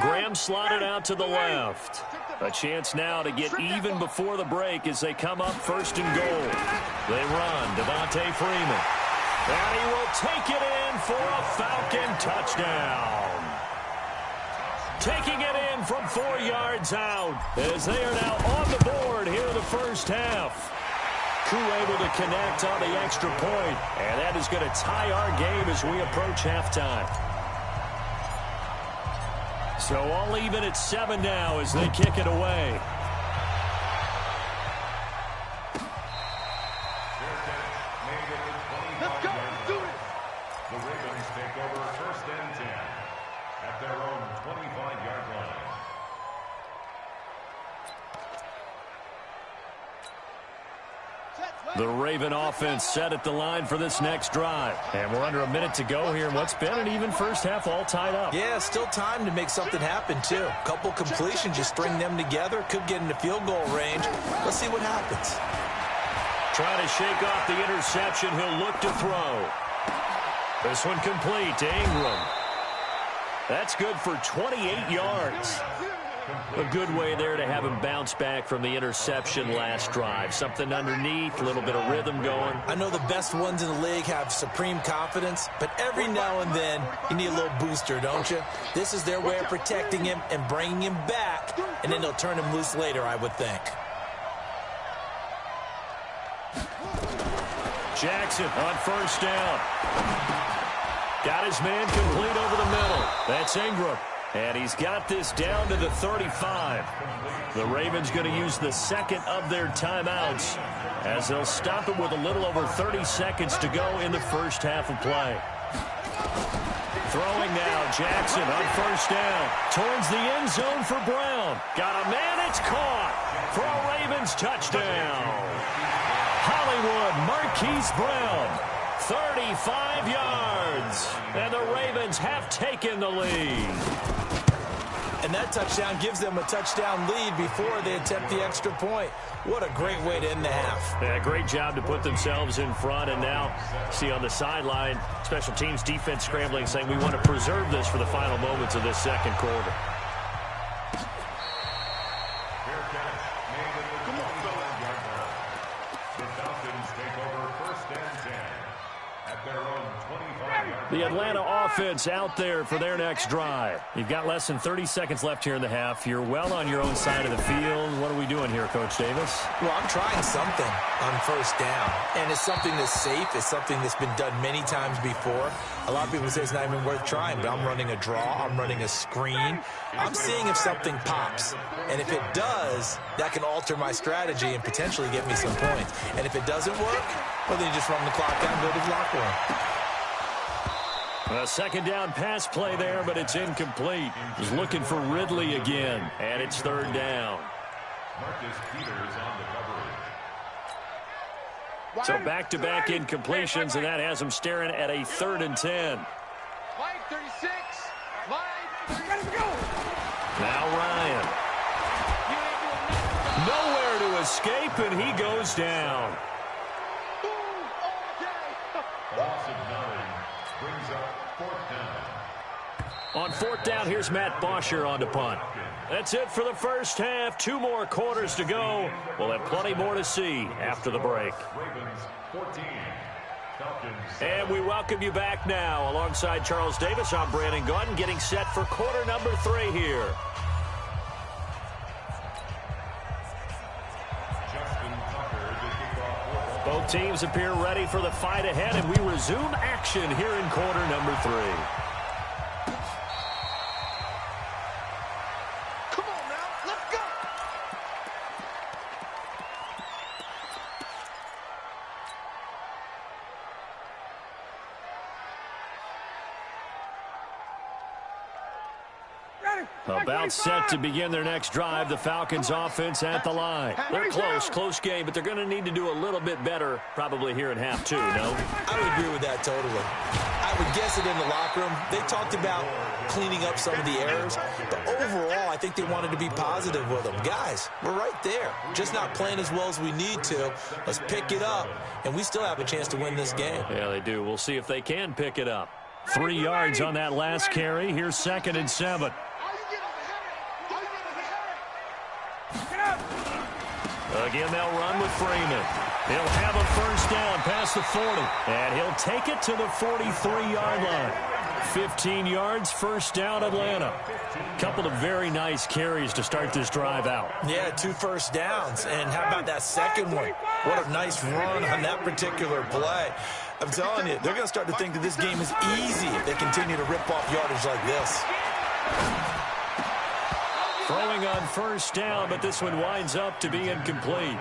Graham slotted out to the left. A chance now to get even before the break as they come up 1st and goal. They run. Devontae Freeman. And he will take it in for a Falcon touchdown. Taking it in from 4 yards out as they are now on the board here in the first half. Koo able to connect on the extra point, and that is going to tie our game as we approach halftime. So all even at 7 now as they kick it away. Let's go. Do it. The Ravens take over 1st and 10 at their own 25-yard line. Set. The Raven offense set at the line for this next drive. And we're under a minute to go here in what's been an even first half, all tied up. Yeah, still time to make something happen, too. A couple completions, just string them together. Could get into field goal range. Let's see what happens. Trying to shake off the interception. He'll look to throw. This one complete to Ingram. That's good for 28 yards. A good way there to have him bounce back from the interception last drive. Something underneath, a little bit of rhythm going. I know the best ones in the league have supreme confidence, but every now and then you need a little booster, don't you? This is their way of protecting him and bringing him back, and then they'll turn him loose later, I would think. Jackson on first down. Got his man complete over the middle. That's Ingram. And he's got this down to the 35. The Ravens going to use the second of their timeouts as they'll stop it with a little over 30 seconds to go in the first half of play. Throwing now, Jackson on first down. Towards the end zone for Brown. Got a man, it's caught for a Ravens touchdown. Hollywood Marquise Brown, 35 yards. And the Ravens have taken the lead. And that touchdown gives them a touchdown lead before they attempt the extra point. What a great way to end the half. Yeah, great job to put themselves in front. And now, see on the sideline, special teams defense scrambling, saying we want to preserve this for the final moments of this second quarter. The Atlanta offense out there for their next drive. You've got less than 30 seconds left here in the half. You're well on your own side of the field. What are we doing here, Coach Davis? Well, I'm trying something on first down, and it's something that's safe. It's something that's been done many times before. A lot of people say it's not even worth trying, but I'm running a draw. I'm running a screen. I'm seeing if something pops, and if it does, that can alter my strategy and potentially get me some points. And if it doesn't work, well, then you just run the clock down, go to the locker room. A second down pass play there, but it's incomplete. He's looking for Ridley again, and it's third down. Marcus Peters on the coverage. So back-to-back incompletions, and that has him staring at a 3rd and 10. Line 36. Line 36. Go. Now Ryan. Nowhere to escape, and he goes down. Loss of 9 brings up 4th down. On 4th down, here's Matt Bosher on to punt. That's it for the first half. 2 more quarters to go. We'll have plenty more to see after the break. Ravens 14. Falcons. And we welcome you back now. Alongside Charles Davis, I'm Brandon Gaudin, getting set for quarter number 3 here. Both teams appear ready for the fight ahead, and we resume action here in quarter number 3. Come on now, let's go. About set to begin their next drive. The Falcons offense at the line. They're close game, but they're going to need to do a little bit better probably here in half 2, no? I would agree with that totally. I would guess it in the locker room. They talked about cleaning up some of the errors, but overall, I think they wanted to be positive with them. Guys, we're right there. Just not playing as well as we need to. Let's pick it up, and we still have a chance to win this game. Yeah, they do. We'll see if they can pick it up. 3 yards on that last carry. Here's 2nd and 7. Again, they'll run with Freeman. He'll have a first down past the 40. And he'll take it to the 43-yard line. 15 yards, first down, Atlanta. Couple of very nice carries to start this drive out. Yeah, 2 first downs. And how about that second one? What a nice run on that particular play. I'm telling you, they're going to start to think that this game is easy if they continue to rip off yardage like this. Throwing on first down, but this one winds up to be incomplete.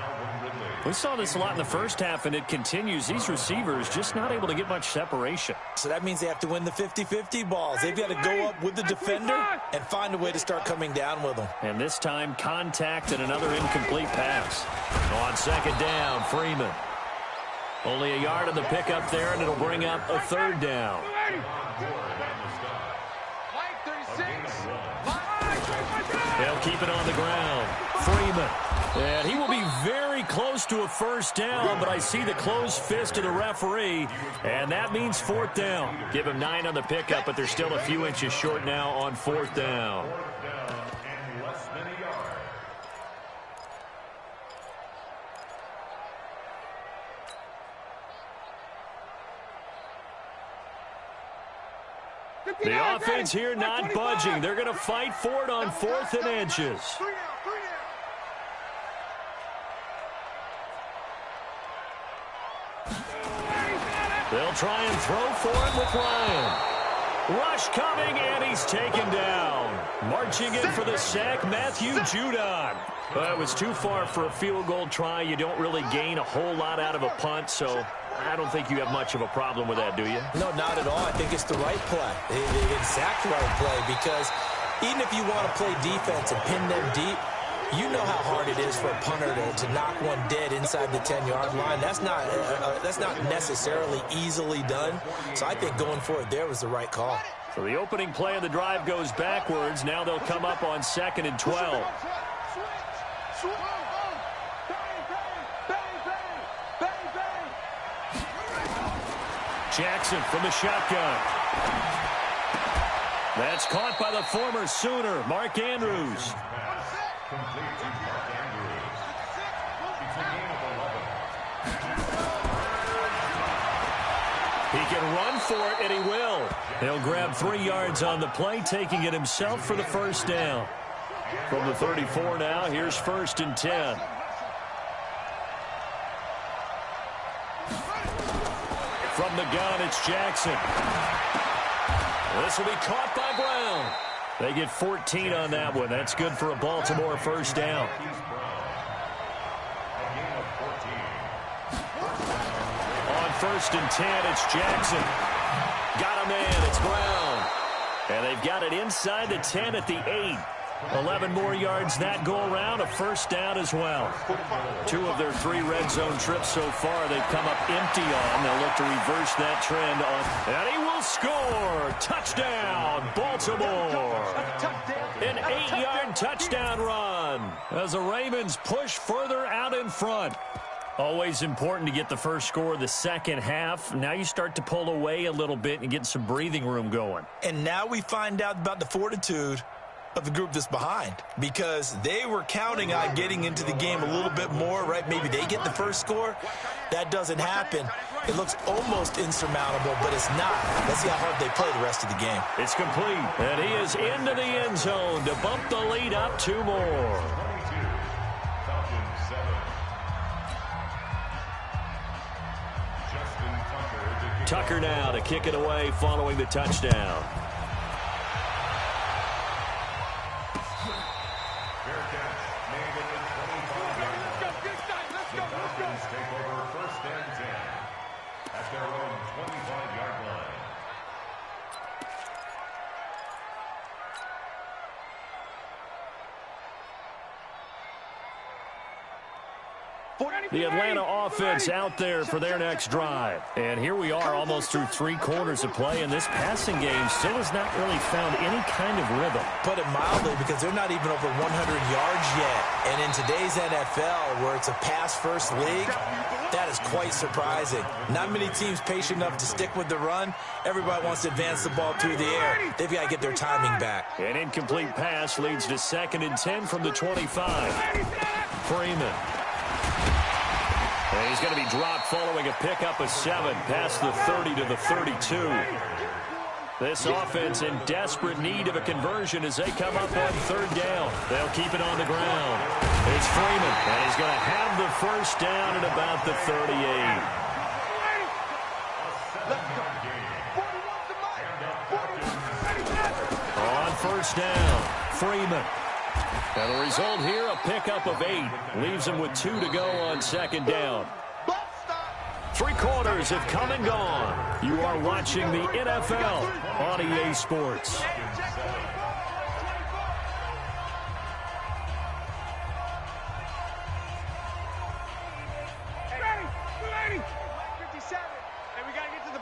We saw this a lot in the first half, and it continues. These receivers just not able to get much separation. So that means they have to win the 50-50 balls. They've got to go up with the defender and find a way to start coming down with them. And this time, contact and another incomplete pass. On 2nd down, Freeman. Only a yard on the pickup there, and it'll bring up a third down. They'll keep it on the ground. Freeman. And he will be very close to a first down, but I see the closed fist of the referee, and that means fourth down. Give him 9 on the pickup, but they're still a few inches short now on fourth down. The offense here not budging. They're going to fight for it on 4th and inches. They'll try and throw for him with Ryan. Rush coming, and he's taken down. Marching in for the sack, Matthew Judon. It was too far for a field goal try. You don't really gain a whole lot out of a punt, so I don't think you have much of a problem with that, do you? No, not at all. I think it's the right play, the exact right play, because even if you want to play defense and pin them deep, you know how hard it is for a punter to knock one dead inside the 10-yard line. That's not necessarily easily done. So I think going for it there was the right call. So the opening play of the drive goes backwards. Now they'll come up on 2nd and 12. Jackson from the shotgun. That's caught by the former Sooner, Mark Andrews. Complete to Mark Andrews. It's a gain of 11. He can run for it, and he will. He'll grab 3 yards on the play, taking it himself for the first down. From the 34 now, here's 1st and 10. From the gun, it's Jackson. This will be caught by Brown. They get 14 on that one. That's good for a Baltimore first down. On 1st and 10, it's Jackson. Got a man, it's Brown. And they've got it inside the 10 at the 8. 11 more yards that go around, a first down as well. 2 of their 3 red zone trips so far they've come up empty on. They'll look to reverse that trend on. And he will score. Touchdown, Baltimore. An 8-yard touchdown run as the Ravens push further out in front. Always important to get the first score of the second half. Now you start to pull away a little bit and get some breathing room going. And now we find out about the fortitude of the group that's behind, because they were counting on getting into the game a little bit more, right? Maybe they get the first score. That doesn't happen. It looks almost insurmountable, but it's not. Let's see how hard they play the rest of the game. It's complete, and he is into the end zone to bump the lead up 2 more. Tucker now to kick it away following the touchdown. Take over 1st and 10 at their own 25-yard line. The Atlanta offense out there for their next drive. And here we are almost through 3 quarters of play, and this passing game still has not really found any kind of rhythm. Put it mildly, because they're not even over 100 yards yet. And in today's NFL, where it's a pass-first league, that is quite surprising. Not many teams patient enough to stick with the run. Everybody wants to advance the ball through the air. They've got to get their timing back. An incomplete pass leads to 2nd and 10 from the 25. Freeman. And he's going to be dropped following a pickup of 7 past the 30 to the 32. This offense in desperate need of a conversion as they come up on 3rd down. They'll keep it on the ground. It's Freeman, and he's going to have the first down at about the 38. On 1st down, Freeman. And the result here, a pickup of 8. Leaves him with 2 to go on 2nd down. 3 quarters have come and gone. You are watching the NFL on EA Sports.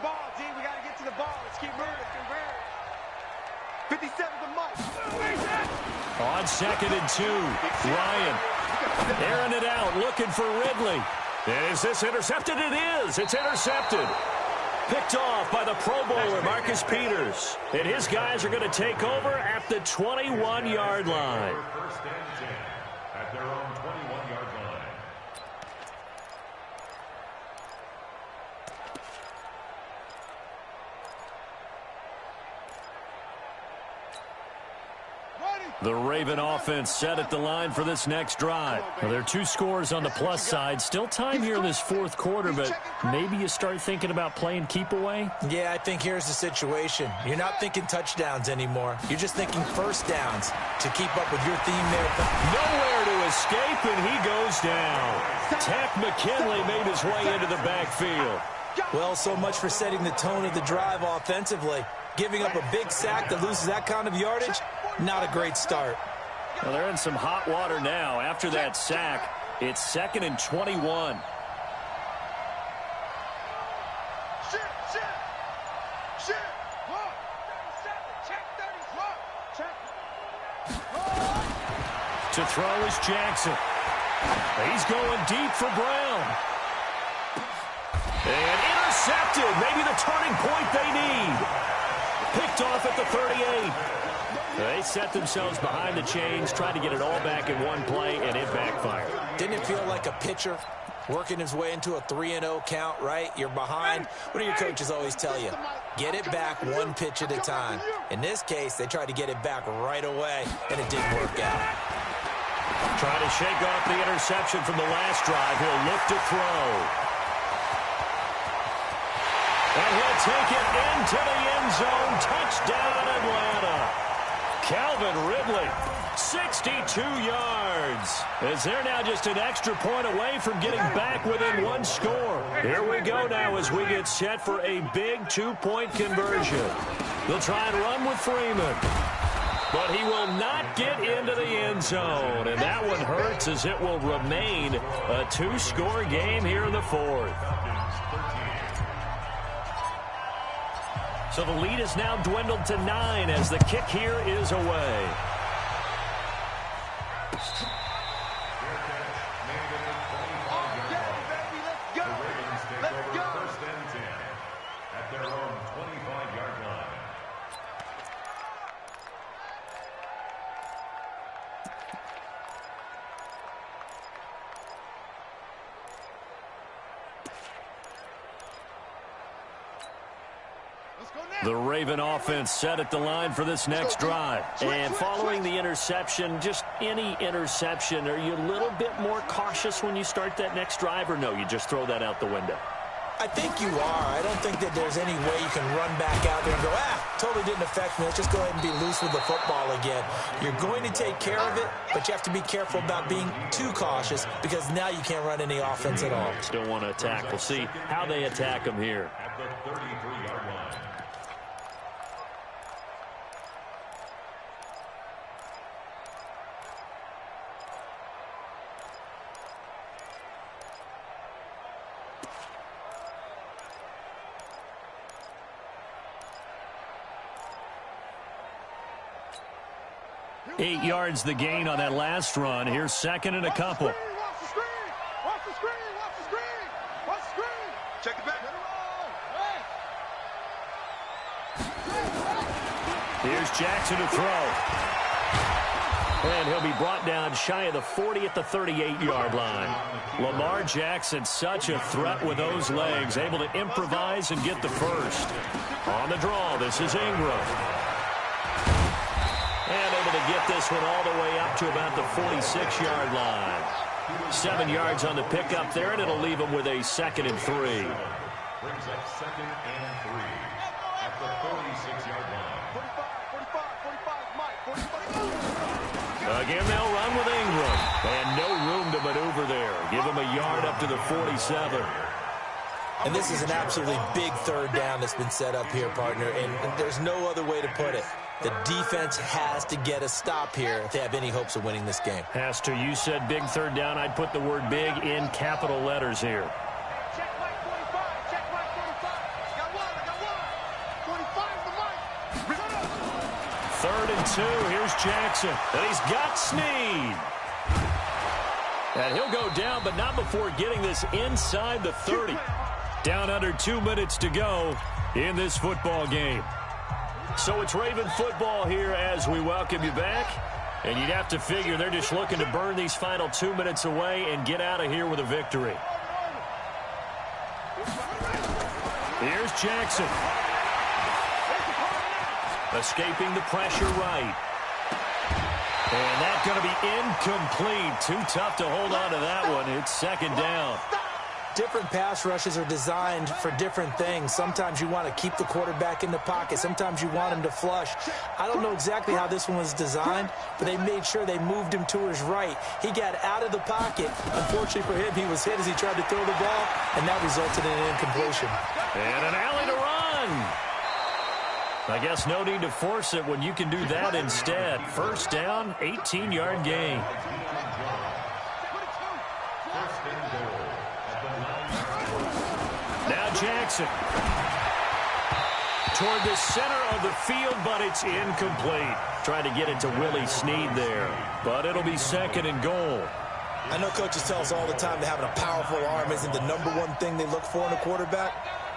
ball, D. We got to get to the ball. Let's keep moving. 57 the mark. On 2nd and 2, Ryan airing it out, looking for Ridley. Is this intercepted? It is. It's intercepted. Picked off by the Pro Bowler, Marcus Peters. And his guys are going to take over at the 21-yard line. First and 10 at their own 21-yard line. The Raven offense set at the line for this next drive. Well, there are 2 scores on the plus side. Still time here in this 4th quarter, but maybe you start thinking about playing keep away? Yeah, I think here's the situation. You're not thinking touchdowns anymore. You're just thinking first downs to keep up with your theme there. Nowhere to escape, and he goes down. Tack McKinley made his way into the backfield. Well, so much for setting the tone of the drive offensively. Giving up a big sack that loses that kind of yardage, not a great start. Well, they're in some hot water now. After that sack, it's 2nd and 21. To throw is Jackson. He's going deep for Brown. And intercepted. Maybe the turning point they need. Picked off at the 38. They set themselves behind the chains, tried to get it all back in one play, and it backfired. Didn't it feel like a pitcher working his way into a 3-0 count, right? You're behind. What do your coaches always tell you? Get it back one pitch at a time. In this case, they tried to get it back right away, and it didn't work out. Trying to shake off the interception from the last drive. He'll look to throw. And he'll take it into the end zone. Touchdown, Atlanta. Calvin Ridley, 62 yards. As they're now just an extra point away from getting back within 1 score. Here we go now as we get set for a big 2-point conversion. They'll try and run with Freeman. But he will not get into the end zone. And that one hurts as it will remain a 2-score game here in the 4th. So the lead is now dwindled to 9 as the kick here is away. The Raven offense set at the line for this next drive. And following the interception, just any interception, are you a little bit more cautious when you start that next drive, or no, you just throw that out the window? I think you are. I don't think that there's any way you can run back out there and go, totally didn't affect me. Let's just go ahead and be loose with the football again. You're going to take care of it, but you have to be careful about being too cautious because now you can't run any offense at all. Still want to attack. We'll see how they attack them here. At the 33-yard line. Eight yards the gain on that last run. Here's 2nd and a couple. Watch the screen. Watch the screen. Watch the screen. Watch the screen. Check it back. Here's Jackson to throw. And he'll be brought down shy of the 40 at the 38-yard line. Lamar Jackson, such a threat with those legs, able to improvise and get the first. On the draw, this is Ingram. And able to get this one all the way up to about the 46-yard line. 7 yards on the pickup there, and it'll leave him with a 2nd and 3. Brings up 2nd and 3 at the 46-yard line. 45, Again, they'll run with Ingram. And no room to maneuver there. Give him a yard up to the 47. And this is an absolutely big 3rd down that's been set up here, partner, and there's no other way to put it. The defense has to get a stop here if they have any hopes of winning this game. Has to. You said big 3rd down. I'd put the word big in capital letters here. check mark 45. Check mark 45. Got one. 3rd and 2. Here's Jackson. And he's got Snead. And he'll go down, but not before getting this inside the 30. Down under 2 minutes to go in this football game. So it's Raven football here as we welcome you back. And you'd have to figure they're just looking to burn these final 2 minutes away and get out of here with a victory. Here's Jackson. Escaping the pressure right. And that's going to be incomplete. Too tough to hold on to that one. It's 2nd down. Different pass rushes are designed for different things. Sometimes you want to keep the quarterback in the pocket. Sometimes you want him to flush. I don't know exactly how this one was designed, but they made sure they moved him to his right. He got out of the pocket. Unfortunately for him, he was hit as he tried to throw the ball, and that resulted in an incompletion. And an alley to run. I guess no need to force it when you can do that instead. 1st down, 18-yard gain. Now Jackson. Toward the center of the field, but it's incomplete. Trying to get it to Willie Snead there. But it'll be 2nd and goal. I know coaches tell us all the time that having a powerful arm isn't the #1 thing they look for in a quarterback.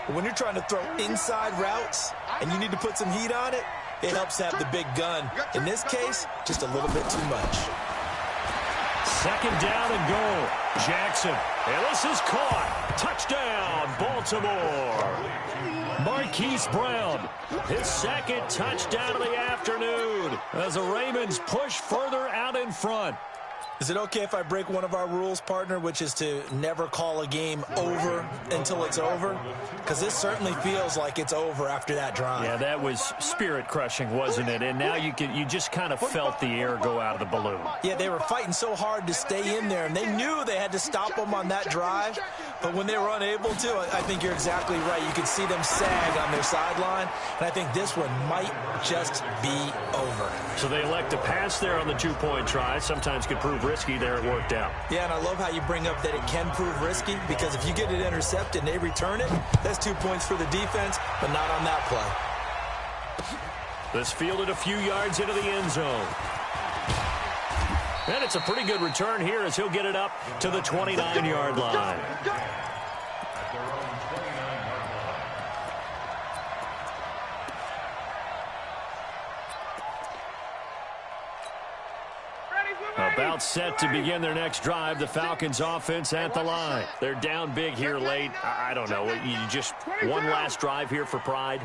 But when you're trying to throw inside routes and you need to put some heat on it, it helps to have the big gun. In this case, just a little bit too much. 2nd down and goal. Jackson. And this is caught. Touchdown, Baltimore. Marquise Brown, his 2nd touchdown of the afternoon as the Ravens push further out in front. Is it okay if I break one of our rules, partner, which is to never call a game over until it's over? Because this certainly feels like it's over after that drive. Yeah, that was spirit-crushing, wasn't it? And now you just kind of felt the air go out of the balloon. Yeah, they were fighting so hard to stay in there, and they knew they had to stop them on that drive. But when they were unable to, I think you're exactly right. You could see them sag on their sideline, and I think this one might just be over. So they elect to pass there on the 2-point try. Sometimes could prove risky. There it worked out. Yeah, and I love how you bring up that it can prove risky, because if you get it intercepted and they return it, that's 2 points for the defense, but not on that play. This fielded a few yards into the end zone. And it's a pretty good return here as he'll get it up to the 29-yard line. About set to begin their next drive. The Falcons offense at the line. They're down big here late. I don't know. You just one last drive here for pride?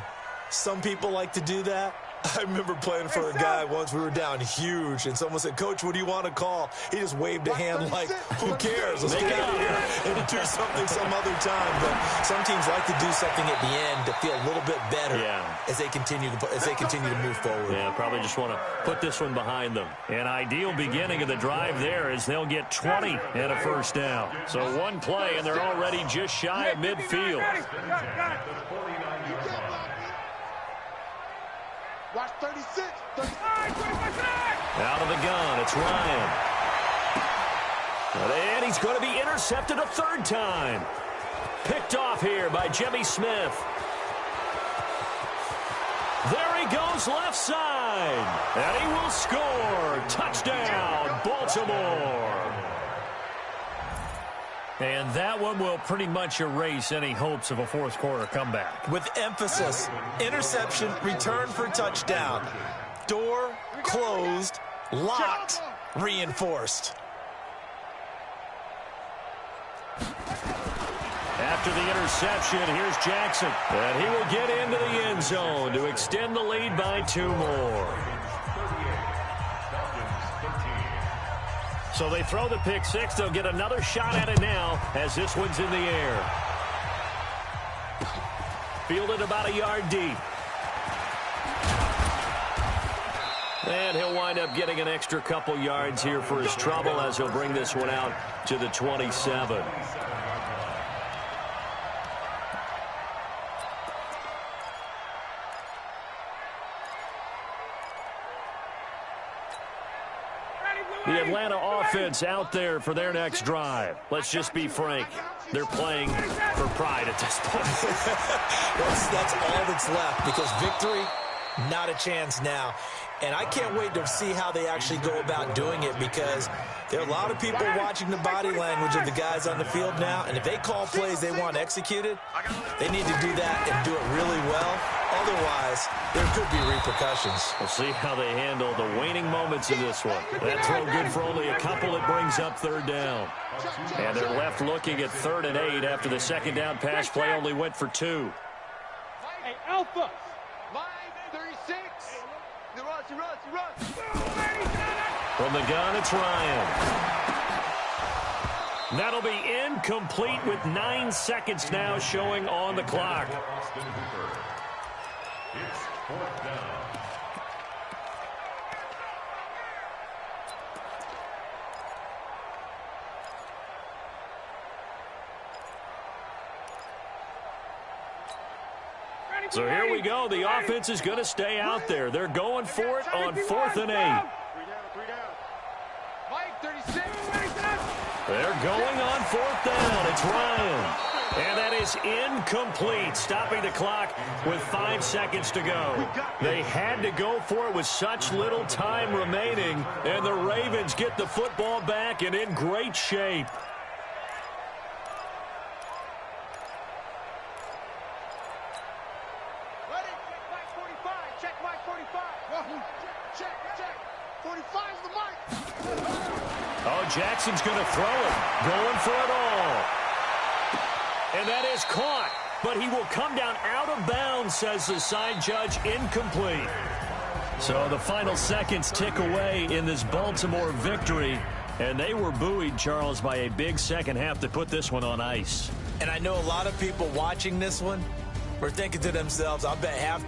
Some people like to do that. I remember playing for a guy once. We were down huge, and someone said, "Coach, what do you want to call?" He just waved a hand like, "Who cares? Let's get out of here and do something some other time." But some teams like to do something at the end to feel a little bit better as they continue to move forward. Yeah, probably just want to put this one behind them. An ideal beginning of the drive there is they'll get 20 and a 1st down. So one play, and they're already just shy of midfield. Watch 36. 35. Out of the gun, it's Ryan. And he's going to be intercepted a 3rd time. Picked off here by Jimmy Smith. There he goes left side. And he will score. Touchdown, Baltimore. And that one will pretty much erase any hopes of a 4th quarter comeback. With emphasis, interception, return for touchdown. Door closed, locked, reinforced. After the interception, here's Jackson. And he will get into the end zone to extend the lead by 2 more. So they throw the pick 6. They'll get another shot at it now as this one's in the air. Fielded about a yard deep. And he'll wind up getting an extra couple yards here for his trouble as he'll bring this one out to the 27. The Atlanta offense out there for their next drive. Let's just be frank. They're playing for pride at this point. That's all that's left, because victory Not a chance now. And I can't wait to see how they actually go about doing it, because there are a lot of people watching the body language of the guys on the field now, and if they call plays they want executed, they need to do that and do it really well. Otherwise, there could be repercussions. We'll see how they handle the waning moments of this one. That throw good for only a couple. It brings up third down. And they're left looking at 3rd and 8 after the second down pass play only went for 2. Hey, Alpha. From the gun, it's Ryan. That'll be incomplete with 9 seconds now showing on the clock. It's 4th down. So here we go. The offense is going to stay out there. They're going for it on 4th and 8. Mike, 36. They're going on 4th down. It's Ryan. And that is incomplete, stopping the clock with 5 seconds to go. They had to go for it with such little time remaining, and the Ravens get the football back and in great shape. Oh, Jackson's going to throw it, going for it all. And that is caught, but he will come down out of bounds, says the side judge, incomplete. So the final seconds tick away in this Baltimore victory, and they were buoyed, Charles, by a big second half to put this one on ice. And I know a lot of people watching this one were thinking to themselves, I bet half